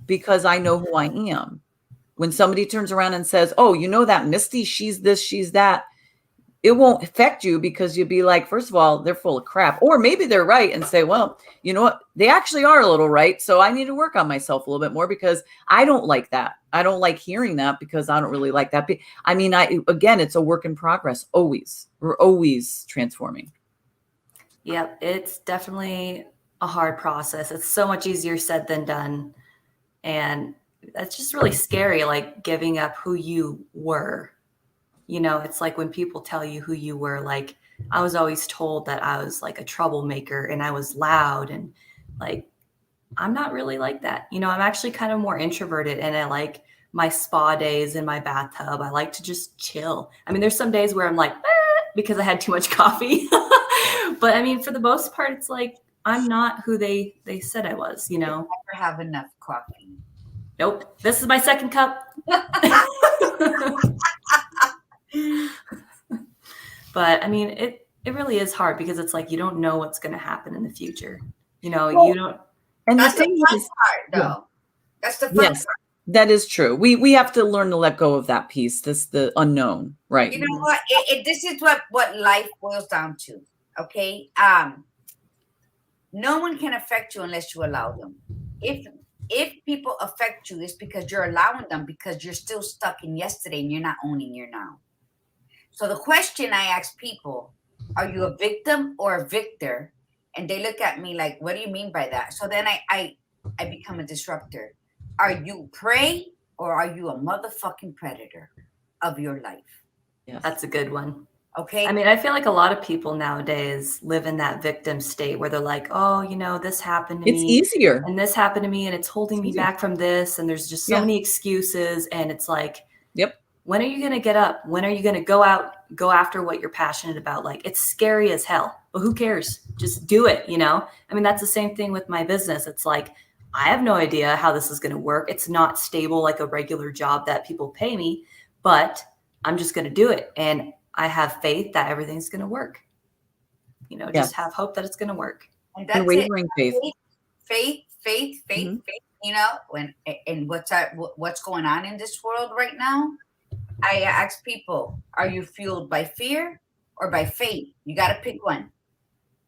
because I know who I am. When somebody turns around and says, oh, you know that Misty, she's this, she's that, it won't affect you because you'd be like, first of all, they're full of crap. Or maybe they're right and say, well, you know what? They actually are a little right. So I need to work on myself a little bit more because I don't like that. I don't like hearing that because I don't really like that. I mean, again, it's a work in progress. Always. We're always transforming. Yep. It's definitely a hard process. It's so much easier said than done. And that's just really scary, like giving up who you were. You know, it's like when people tell you who you were, like I was always told that I was like a troublemaker and I was loud, and like, I'm not really like that. You know, I'm actually kind of more introverted, and I like my spa days in my bathtub. I like to just chill. I mean, there's some days where I'm like, because I had too much coffee. But I mean, for the most part, it's like, I'm not who they said I was, you know. Never have enough coffee. Nope. This is my second cup. But I mean, it really is hard because it's like you don't know what's going to happen in the future. You know, you don't. And that's the fun part, though. Yeah. That's the fun part. That is true. We have to learn to let go of that piece. The unknown, right? You know what? This is what life boils down to. Okay. No one can affect you unless you allow them. If people affect you, it's because you're allowing them, because you're still stuck in yesterday and you're not owning your now. So the question I ask people, are you a victim or a victor? And they look at me like, what do you mean by that? So then I become a disruptor. Are you prey or are you a motherfucking predator of your life? Yes. That's a good one. Okay. I mean, I feel like a lot of people nowadays live in that victim state where they're like, oh, you know, this happened to me. It's easier. And this happened to me and it's holding me back from this. And there's just so many excuses. And it's like, yep. When are you going to get up? When are you going to go after what you're passionate about? Like, it's scary as hell, but who cares? Just do it. You know, I mean, that's the same thing with my business. It's like, I have no idea how this is going to work. It's not stable like a regular job that people pay me, but I'm just going to do it. And I have faith that everything's going to work. You know, just have hope that it's going to work. And that's wavering faith. Faith. You know, and what's going on in this world right now? I ask people, are you fueled by fear or by faith? You got to pick one.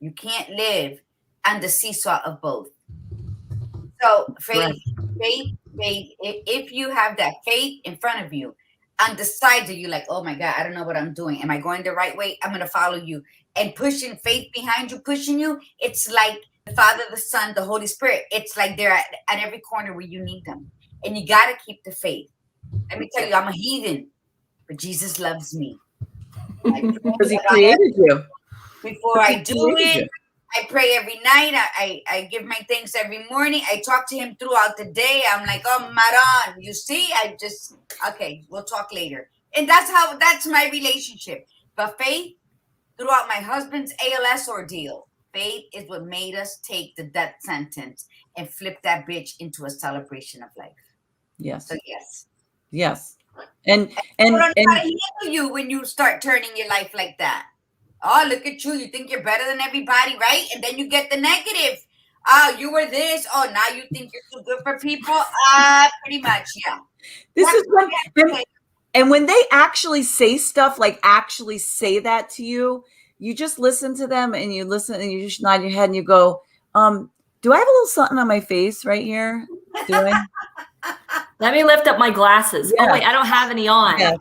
You can't live on the seesaw of both. So faith. If you have that faith in front of you, on the side that you're like, oh my God, I don't know what I'm doing. Am I going the right way? I'm going to follow you. And pushing faith behind you, pushing you. It's like the Father, the Son, the Holy Spirit. It's like they're at every corner where you need them. And you got to keep the faith. Let me tell you, I'm a heathen, but Jesus loves me. Because he created you. Before I do it, I pray every night. I give my thanks every morning. I talk to him throughout the day. I'm like, oh, Maran, you see, okay, we'll talk later. And that's my relationship. But faith, throughout my husband's ALS ordeal, faith is what made us take the death sentence and flip that bitch into a celebration of life. Yes. So yes. Yes. And how to handle you when you start turning your life like that. Oh, look at you. You think you're better than everybody, right? And then you get the negative. Oh, you were this. Oh, now you think you're too good for people. Pretty much, yeah. This is and when they actually say stuff, like actually say that to you, you just listen to them and you listen and you just nod your head and you go, do I have a little something on my face right here? Do I? Let me lift up my glasses. Yeah. Oh, wait, I don't have any on. Yes.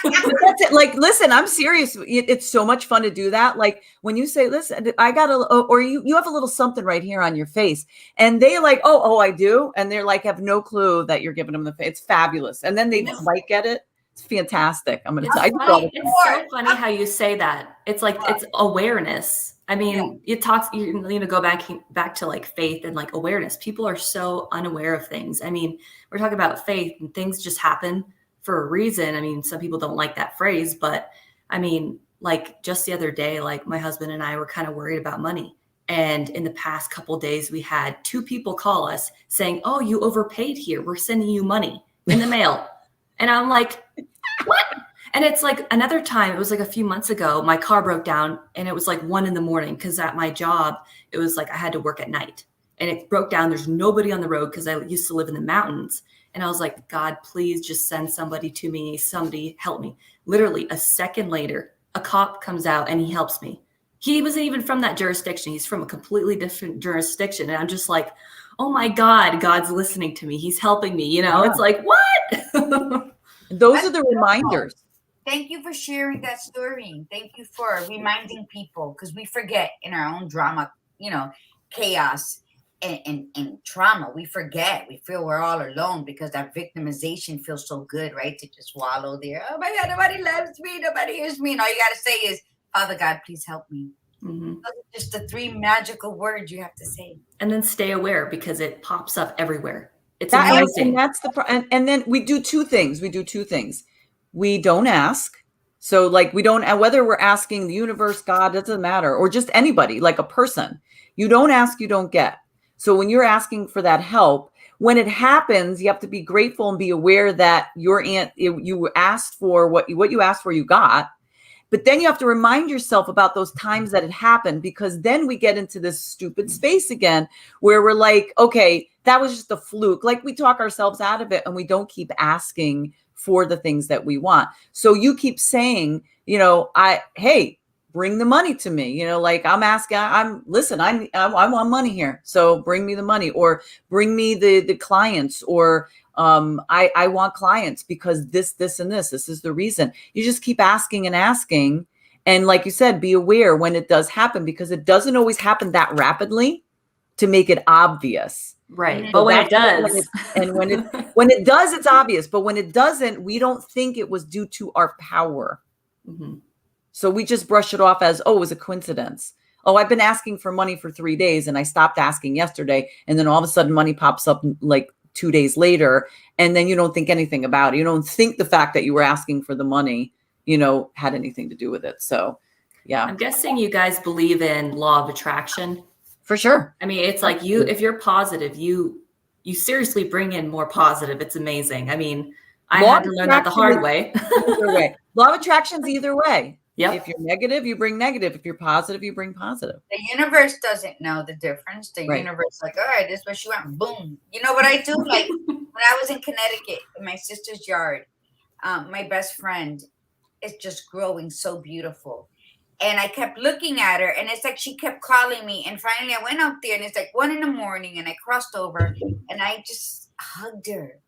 But that's it. Like, listen, I'm serious. It's so much fun to do that. Like when you say, listen, I got or you have a little something right here on your face, and they like, oh, I do. And they're like, have no clue that you're giving them the face. It's fabulous. And then they might get it. It's fantastic. I'm going to tell you. It's so funny how you say that. It's like, it's awareness. I mean, it talks, you know, go back to like faith and like awareness. People are so unaware of things. I mean, we're talking about faith and things just happen for a reason. I mean, some people don't like that phrase, but I mean, like just the other day, like my husband and I were kind of worried about money. And in the past couple of days, we had 2 people call us saying, oh, you overpaid here. We're sending you money in the mail. And I'm like, what? And it's like another time, it was like a few months ago, my car broke down and it was like 1 a.m. because at my job, it was like I had to work at night and it broke down. There's nobody on the road because I used to live in the mountains. And I was like, God, please just send somebody to me. Somebody help me. Literally a second later, a cop comes out and he helps me. He wasn't even from that jurisdiction. He's from a completely different jurisdiction. And I'm just like, oh my God, God's listening to me. He's helping me. You know, It's like, what? Those are the reminders. Thank you for sharing that story. Thank you for reminding people because we forget in our own drama, you know, chaos and trauma. We forget. We feel we're all alone because that victimization feels so good, right? To just wallow there. Oh my God, nobody loves me. Nobody hears me. And all you got to say is, Father God, please help me. Mm-hmm. Just the 3 magical words you have to say. And then stay aware because it pops up everywhere. It's amazing. And that's and then we do 2 things. We don't ask. So like we don't, whether we're asking the universe, God, doesn't matter, or just anybody, like a person, you don't ask, you don't get. So when you're asking for that help, when it happens, you have to be grateful and be aware that you asked for what you asked for, you got. But then you have to remind yourself about those times that it happened, because then we get into this stupid space again where we're like, okay, that was just a fluke. Like we talk ourselves out of it and we don't keep asking for the things that we want. So you keep saying, you know, hey, bring the money to me. You know, like I'm asking, I want money here. So bring me the money, or bring me the clients, or I want clients because this and this is the reason. You just keep asking and asking. And like you said, be aware when it does happen, because it doesn't always happen that rapidly to make it obvious. Right. But when it does, when it does, it's obvious. But when it doesn't, we don't think it was due to our power. Mm-hmm. So we just brush it off as, oh, it was a coincidence. Oh, I've been asking for money for 3 days and I stopped asking yesterday. And then all of a sudden money pops up like 2 days later. And then you don't think anything about it. You don't think the fact that you were asking for the money, you know, had anything to do with it. So, yeah. I'm guessing you guys believe in law of attraction. For sure. I mean, it's like if you're positive, you seriously bring in more positive. It's amazing. I mean, I had to learn that the hard way. Either way. Law of attraction's either way. Yep. If you're negative, you bring negative. If you're positive, you bring positive. The universe doesn't know the difference. The universe like, all right, this is what she wants. Boom. You know what I do? Like when I was in Connecticut in my sister's yard, my best friend is just growing so beautiful. And I kept looking at her, and it's like she kept calling me. And finally, I went out there, and it's like 1 a.m, and I crossed over, and I just hugged her,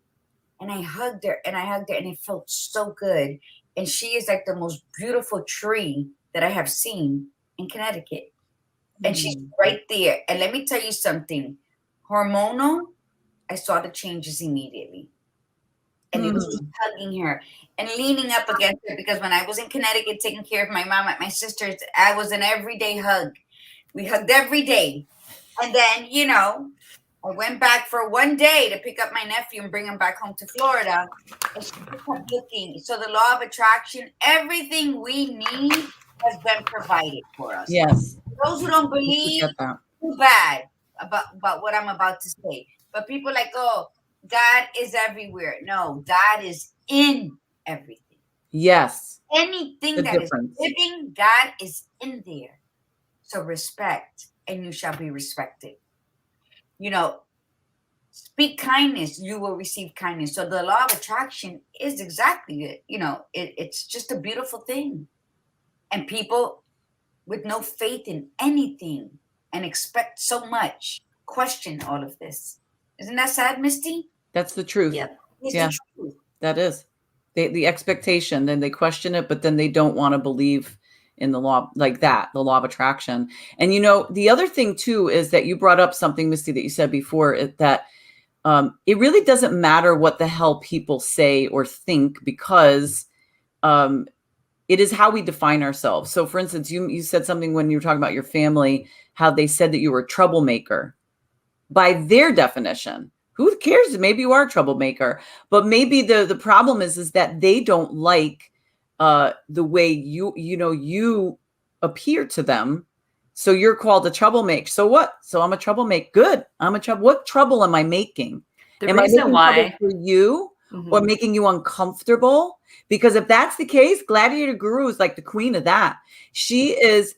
and I hugged her, and it felt so good. And she is like the most beautiful tree that I have seen in Connecticut, and she's right there. And let me tell you something, hormonal. I saw the changes immediately. And it was just hugging her and leaning up against her, because when I was in Connecticut taking care of my mom at my sister's, I was an everyday hug. We hugged every day. And then, you know, I went back for 1 day to pick up my nephew and bring him back home to Florida. And she kept looking. So the law of attraction, everything we need has been provided for us. Yes. Those who don't believe, too bad about what I'm about to say. But people like, oh, God is everywhere. No, God is in everything. Yes. Anything that is living, God is in there. So respect, and you shall be respected. You know, speak kindness, you will receive kindness. So the law of attraction is exactly it. You know, it's just a beautiful thing. And people with no faith in anything and expect so much question all of this. Isn't that sad, Misty? That's the truth. Yep. Yeah, that is. The expectation, then they question it, but then they don't want to believe in the law like that, the law of attraction. And, the other thing too, is that you brought up something, Misty, that you said before, that it really doesn't matter what the hell people say or think, because it is how we define ourselves. So for instance, you said something when you were talking about your family, how they said that you were a troublemaker. By their definition, who cares? Maybe you are a troublemaker, but maybe the problem is that they don't like the way you appear to them. So you're called a troublemaker. So what? So I'm a troublemaker. Good. What trouble am I making? Am I making trouble for you or making you uncomfortable? Because if that's the case, Gladiator Guru is like the queen of that. She is,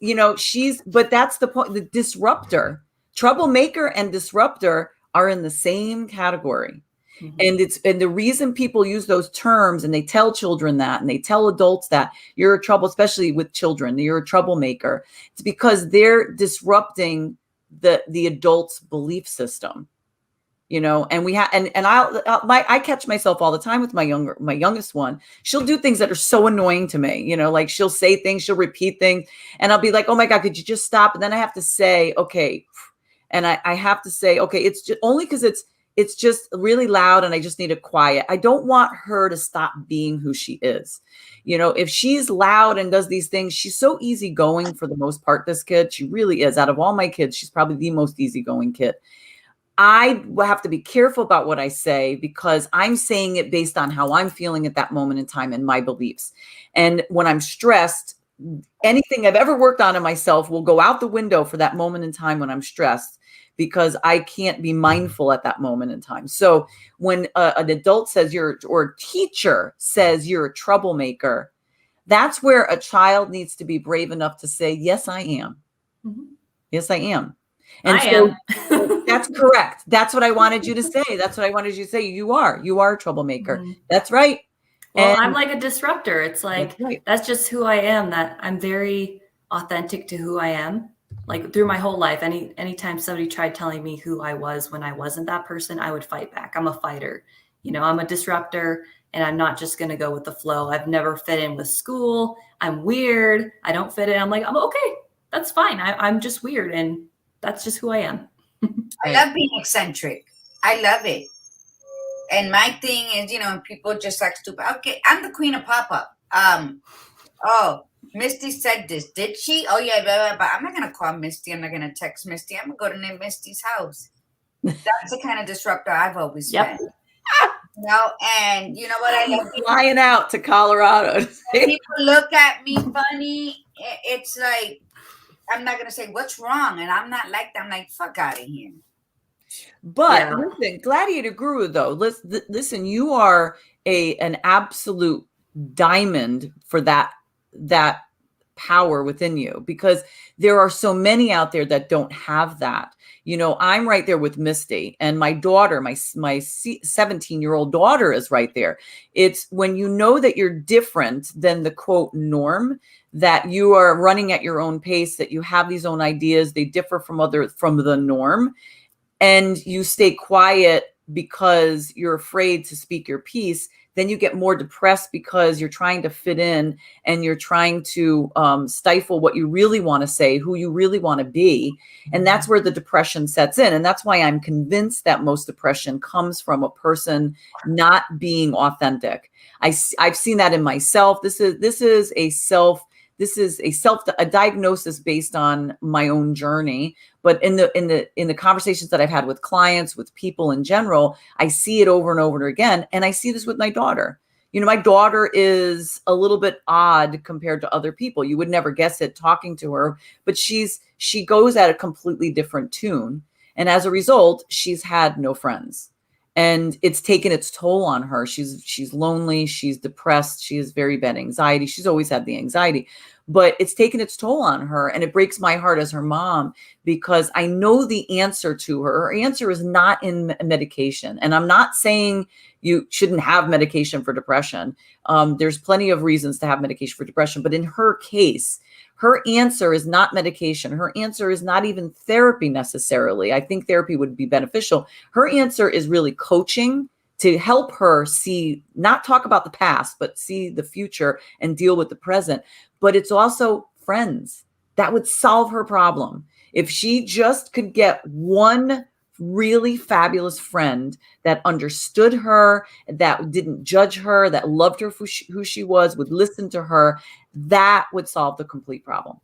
but that's the point. The disruptor, troublemaker and disruptor are in the same category. And the reason people use those terms, and they tell children that, and they tell adults that you're a trouble, especially with children, you're a troublemaker. It's because they're disrupting the adult's belief system, and we have, and I catch myself all the time with my youngest one. She'll do things that are so annoying to me, like she'll say things, she'll repeat things, and I'll be like, oh my God, could you just stop? And then I have to say, okay. And I have to say, okay, it's just only because it's just really loud and I just need to quiet. I don't want her to stop being who she is. If she's loud and does these things, she's so easygoing for the most part, this kid. She really is. Out of all my kids, she's probably the most easygoing kid. I have to be careful about what I say, because I'm saying it based on how I'm feeling at that moment in time and my beliefs. And when I'm stressed, anything I've ever worked on in myself will go out the window for that moment in time when I'm stressed, because I can't be mindful at that moment in time. So when an adult says or a teacher says you're a troublemaker, that's where a child needs to be brave enough to say, yes, I am. Yes, I am. And that's correct. That's what I wanted you to say. That's what I wanted you to say. You are a troublemaker. That's right. Well, I'm like a disruptor. It's like, that's just who I am, that I'm very authentic to who I am. Like through my whole life, anytime somebody tried telling me who I was when I wasn't that person, I would fight back. I'm a fighter. I'm a disruptor, and I'm not just going to go with the flow. I've never fit in with school. I'm weird. I don't fit in. I'm like, I'm okay. That's fine. I'm just weird. And that's just who I am. I love being eccentric. I love it. And my thing is, people just like stupid. Okay, I'm the queen of pop-up. Oh, Misty said this. Did she? Oh, yeah, blah, blah, blah. I'm not going to call Misty. I'm not going to text Misty. I'm going to go to Misty's house. That's the kind of disruptor I've always been. And you know what? I love flying out to Colorado. People look at me funny. It's like, I'm not going to say what's wrong. And I'm not like that. I'm like, fuck out of here. But listen, Gladiator Guru, though, listen, you are an absolute diamond for that power within you, because there are so many out there that don't have that. I'm right there with Misty, and my daughter, my 17-year-old daughter is right there. It's when you know that you're different than the quote norm, that you are running at your own pace, that you have these own ideas, they differ from the norm, and you stay quiet because you're afraid to speak your piece, then you get more depressed because you're trying to fit in and you're trying to stifle what you really want to say, who you really want to be. And that's where the depression sets in. And that's why I'm convinced that most depression comes from a person not being authentic. I've seen that in myself. This is a diagnosis based on my own journey. But in the conversations that I've had with clients, with people in general, I see it over and over again. And I see this with my daughter. My daughter is a little bit odd compared to other people. You would never guess it talking to her, but she goes at a completely different tune. And as a result, she's had no friends. And it's taken its toll on her. She's lonely. She's depressed. She has very bad anxiety. She's always had the anxiety, but it's taken its toll on her. And it breaks my heart as her mom, because I know the answer to her. Her answer is not in medication. And I'm not saying you shouldn't have medication for depression. There's plenty of reasons to have medication for depression. But in her case, her answer is not medication. Her answer is not even therapy necessarily. I think therapy would be beneficial. Her answer is really coaching, to help her see, not talk about the past, but see the future and deal with the present. But it's also friends that would solve her problem. If she just could get one really fabulous friend that understood her, that didn't judge her, that loved her for who she was, would listen to her, that would solve the complete problem,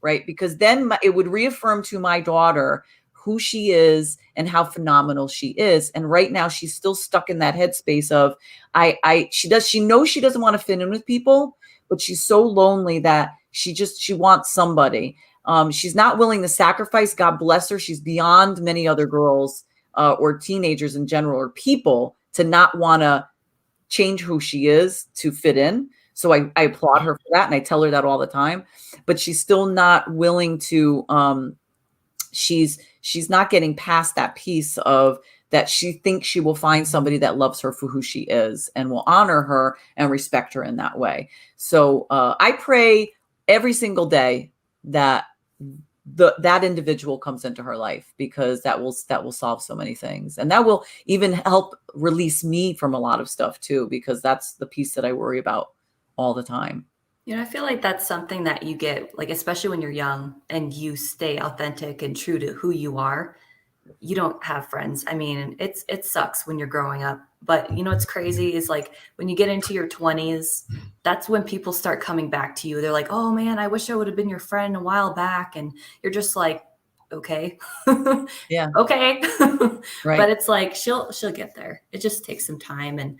right? Because then it would reaffirm to my daughter who she is and how phenomenal she is. And right now she's still stuck in that headspace of she knows she doesn't want to fit in with people, but she's so lonely that she wants somebody. She's not willing to sacrifice. God bless her. She's beyond many other girls or teenagers in general, or people, to not want to change who she is to fit in. So I applaud her for that. And I tell her that all the time, but she's still not willing to, she's not getting past that piece of that. She thinks she will find somebody that loves her for who she is and will honor her and respect her in that way. So I pray every single day that that individual comes into her life, because that will solve so many things. And that will even help release me from a lot of stuff too, because that's the piece that I worry about all the time. You know, I feel like that's something that you get, like, especially when you're young and you stay authentic and true to who you are. You don't have friends. I mean, it sucks when you're growing up, but you know, what's crazy is like when you get into your 20s, that's when people start coming back to you. They're like, oh man, I wish I would have been your friend a while back. And you're just like, okay, Yeah. okay. Right. But it's like, she'll get there. It just takes some time. And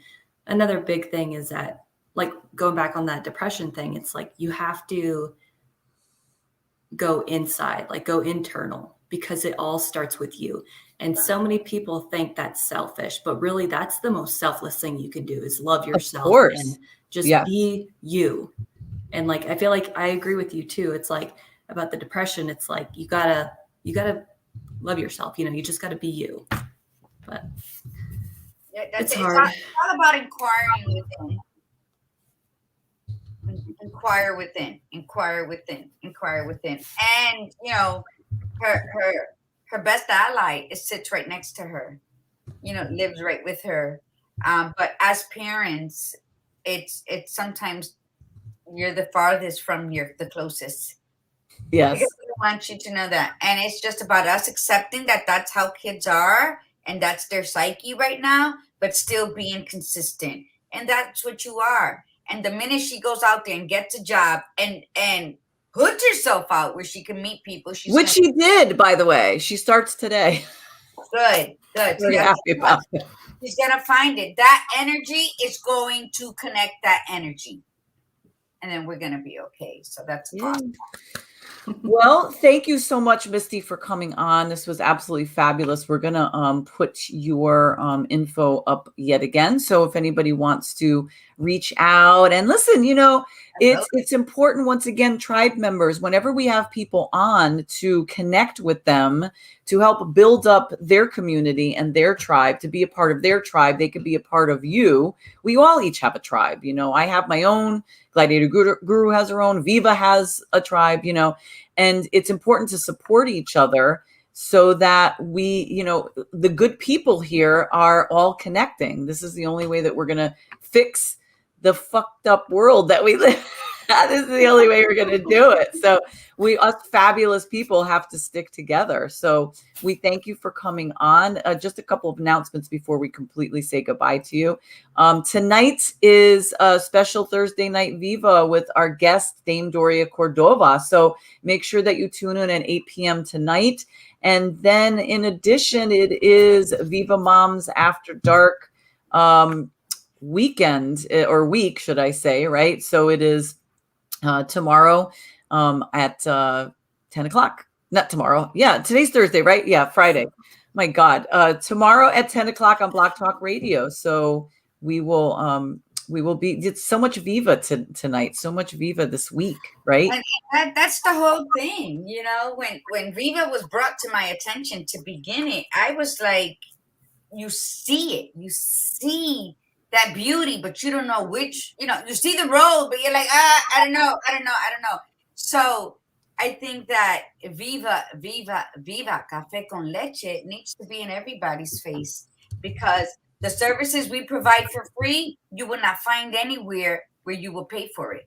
another big thing is that, like, going back on that depression thing, it's like, you have to go inside, like go internal, because it all starts with you. And so many people think that's selfish, but really that's the most selfless thing you can do, is love yourself and just be you. And like, I feel like I agree with you too. It's like about the depression. It's like, you gotta love yourself. You know, you just gotta be you. But Yeah, it's hard. It's all about inquiring within. Inquire within. And you know, her best ally sits right next to her, you know, lives right with her. But as parents, it's sometimes you're the farthest from the closest. Yes. Because we want you to know that. And it's just about us accepting that that's how kids are and that's their psyche right now, but still being consistent. And that's what you are. And the minute she goes out there and gets a job and puts herself out where she can meet people, which she did, by the way. She starts today. Good. Very happy about it. She's gonna find it. That energy is going to connect that energy, and then we're gonna be okay. So that's awesome. Well, thank you so much, Misty, for coming on. This was absolutely fabulous. We're going to put your info up yet again. So if anybody wants to reach out and listen, you know, it's important, once again, tribe members, whenever we have people on, to connect with them, to help build up their community and their tribe, to be a part of their tribe. They could be a part of you. We all each have a tribe. You know, I have my own. Gladiator Guru has her own. Viva has a tribe, you know, and it's important to support each other so that we, you know, the good people here are all connecting. This is the only way that we're going to fix the fucked up world that we live. This is the only way we're going to do it. So us fabulous people have to stick together. So we thank you for coming on. Just a couple of announcements before we completely say goodbye to you. Tonight is a special Thursday night Viva with our guest, Dame Doria Cordova. So make sure that you tune in at 8 p.m. tonight. And then in addition, it is Viva Moms After Dark weekend, or week, should I say, right? So it is tomorrow at 10 o'clock. Not tomorrow. Yeah, today's Thursday, right? Yeah, Friday. My God. Tomorrow at 10 o'clock on Block Talk Radio. So we will be, it's so much Viva tonight, so much Viva this week, right? And that's the whole thing. You know, when Viva was brought to my attention to begin it, I was like, you see it. You see that beauty, but you don't know which, you know, you see the road, but you're like, I don't know. So I think that Viva Cafe con Leche needs to be in everybody's face, because The services we provide for free, you will not find anywhere where you will pay for it.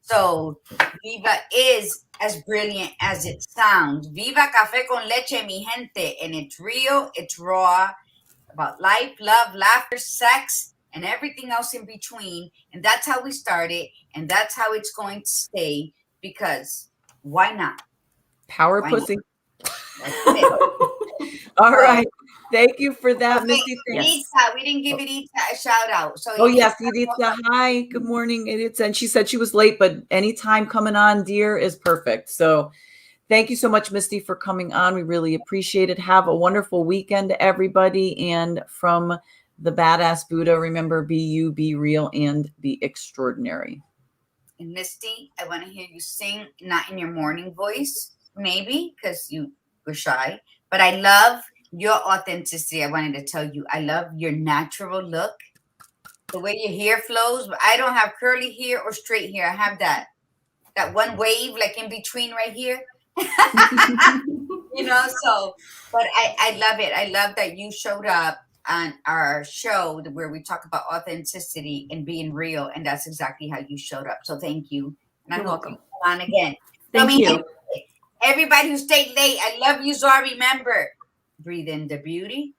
So Viva is as brilliant as it sounds. Viva Cafe con Leche, mi gente. And it's real, it's raw, about life, love, laughter, sex, and everything else in between. And that's how we started. And that's how it's going to stay. Because why not? Power Why pussy. That's it. All right. Thank you for that, Okay, Misty. Iritza, we didn't give Iritza a shout out. So Oh, yes, Iritza. Hi. Good morning, Iritza. And she said she was late, but anytime coming on, dear, is perfect. So thank you so much, Misty, for coming on. We really appreciate it. Have a wonderful weekend, everybody. And from the Badass Buddha, remember, be you, be real, and be extraordinary. And Misty, I want to hear you sing, not in your morning voice, maybe, because you were shy. But I love your authenticity. I wanted to tell you, I love your natural look, the way your hair flows. But I don't have curly hair or straight hair. I have that one wave, like in between right here. So, but I love it. I love that you showed up on our show where we talk about authenticity and being real, and that's exactly how you showed up. So thank you. And You're welcome. Come on again. Thank you. Everybody who stayed late, I love you. So I remember, breathe in the beauty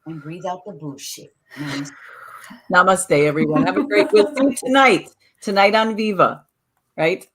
and breathe out the bullshit. Namaste, everyone. Have a great week. Tonight on Viva, right?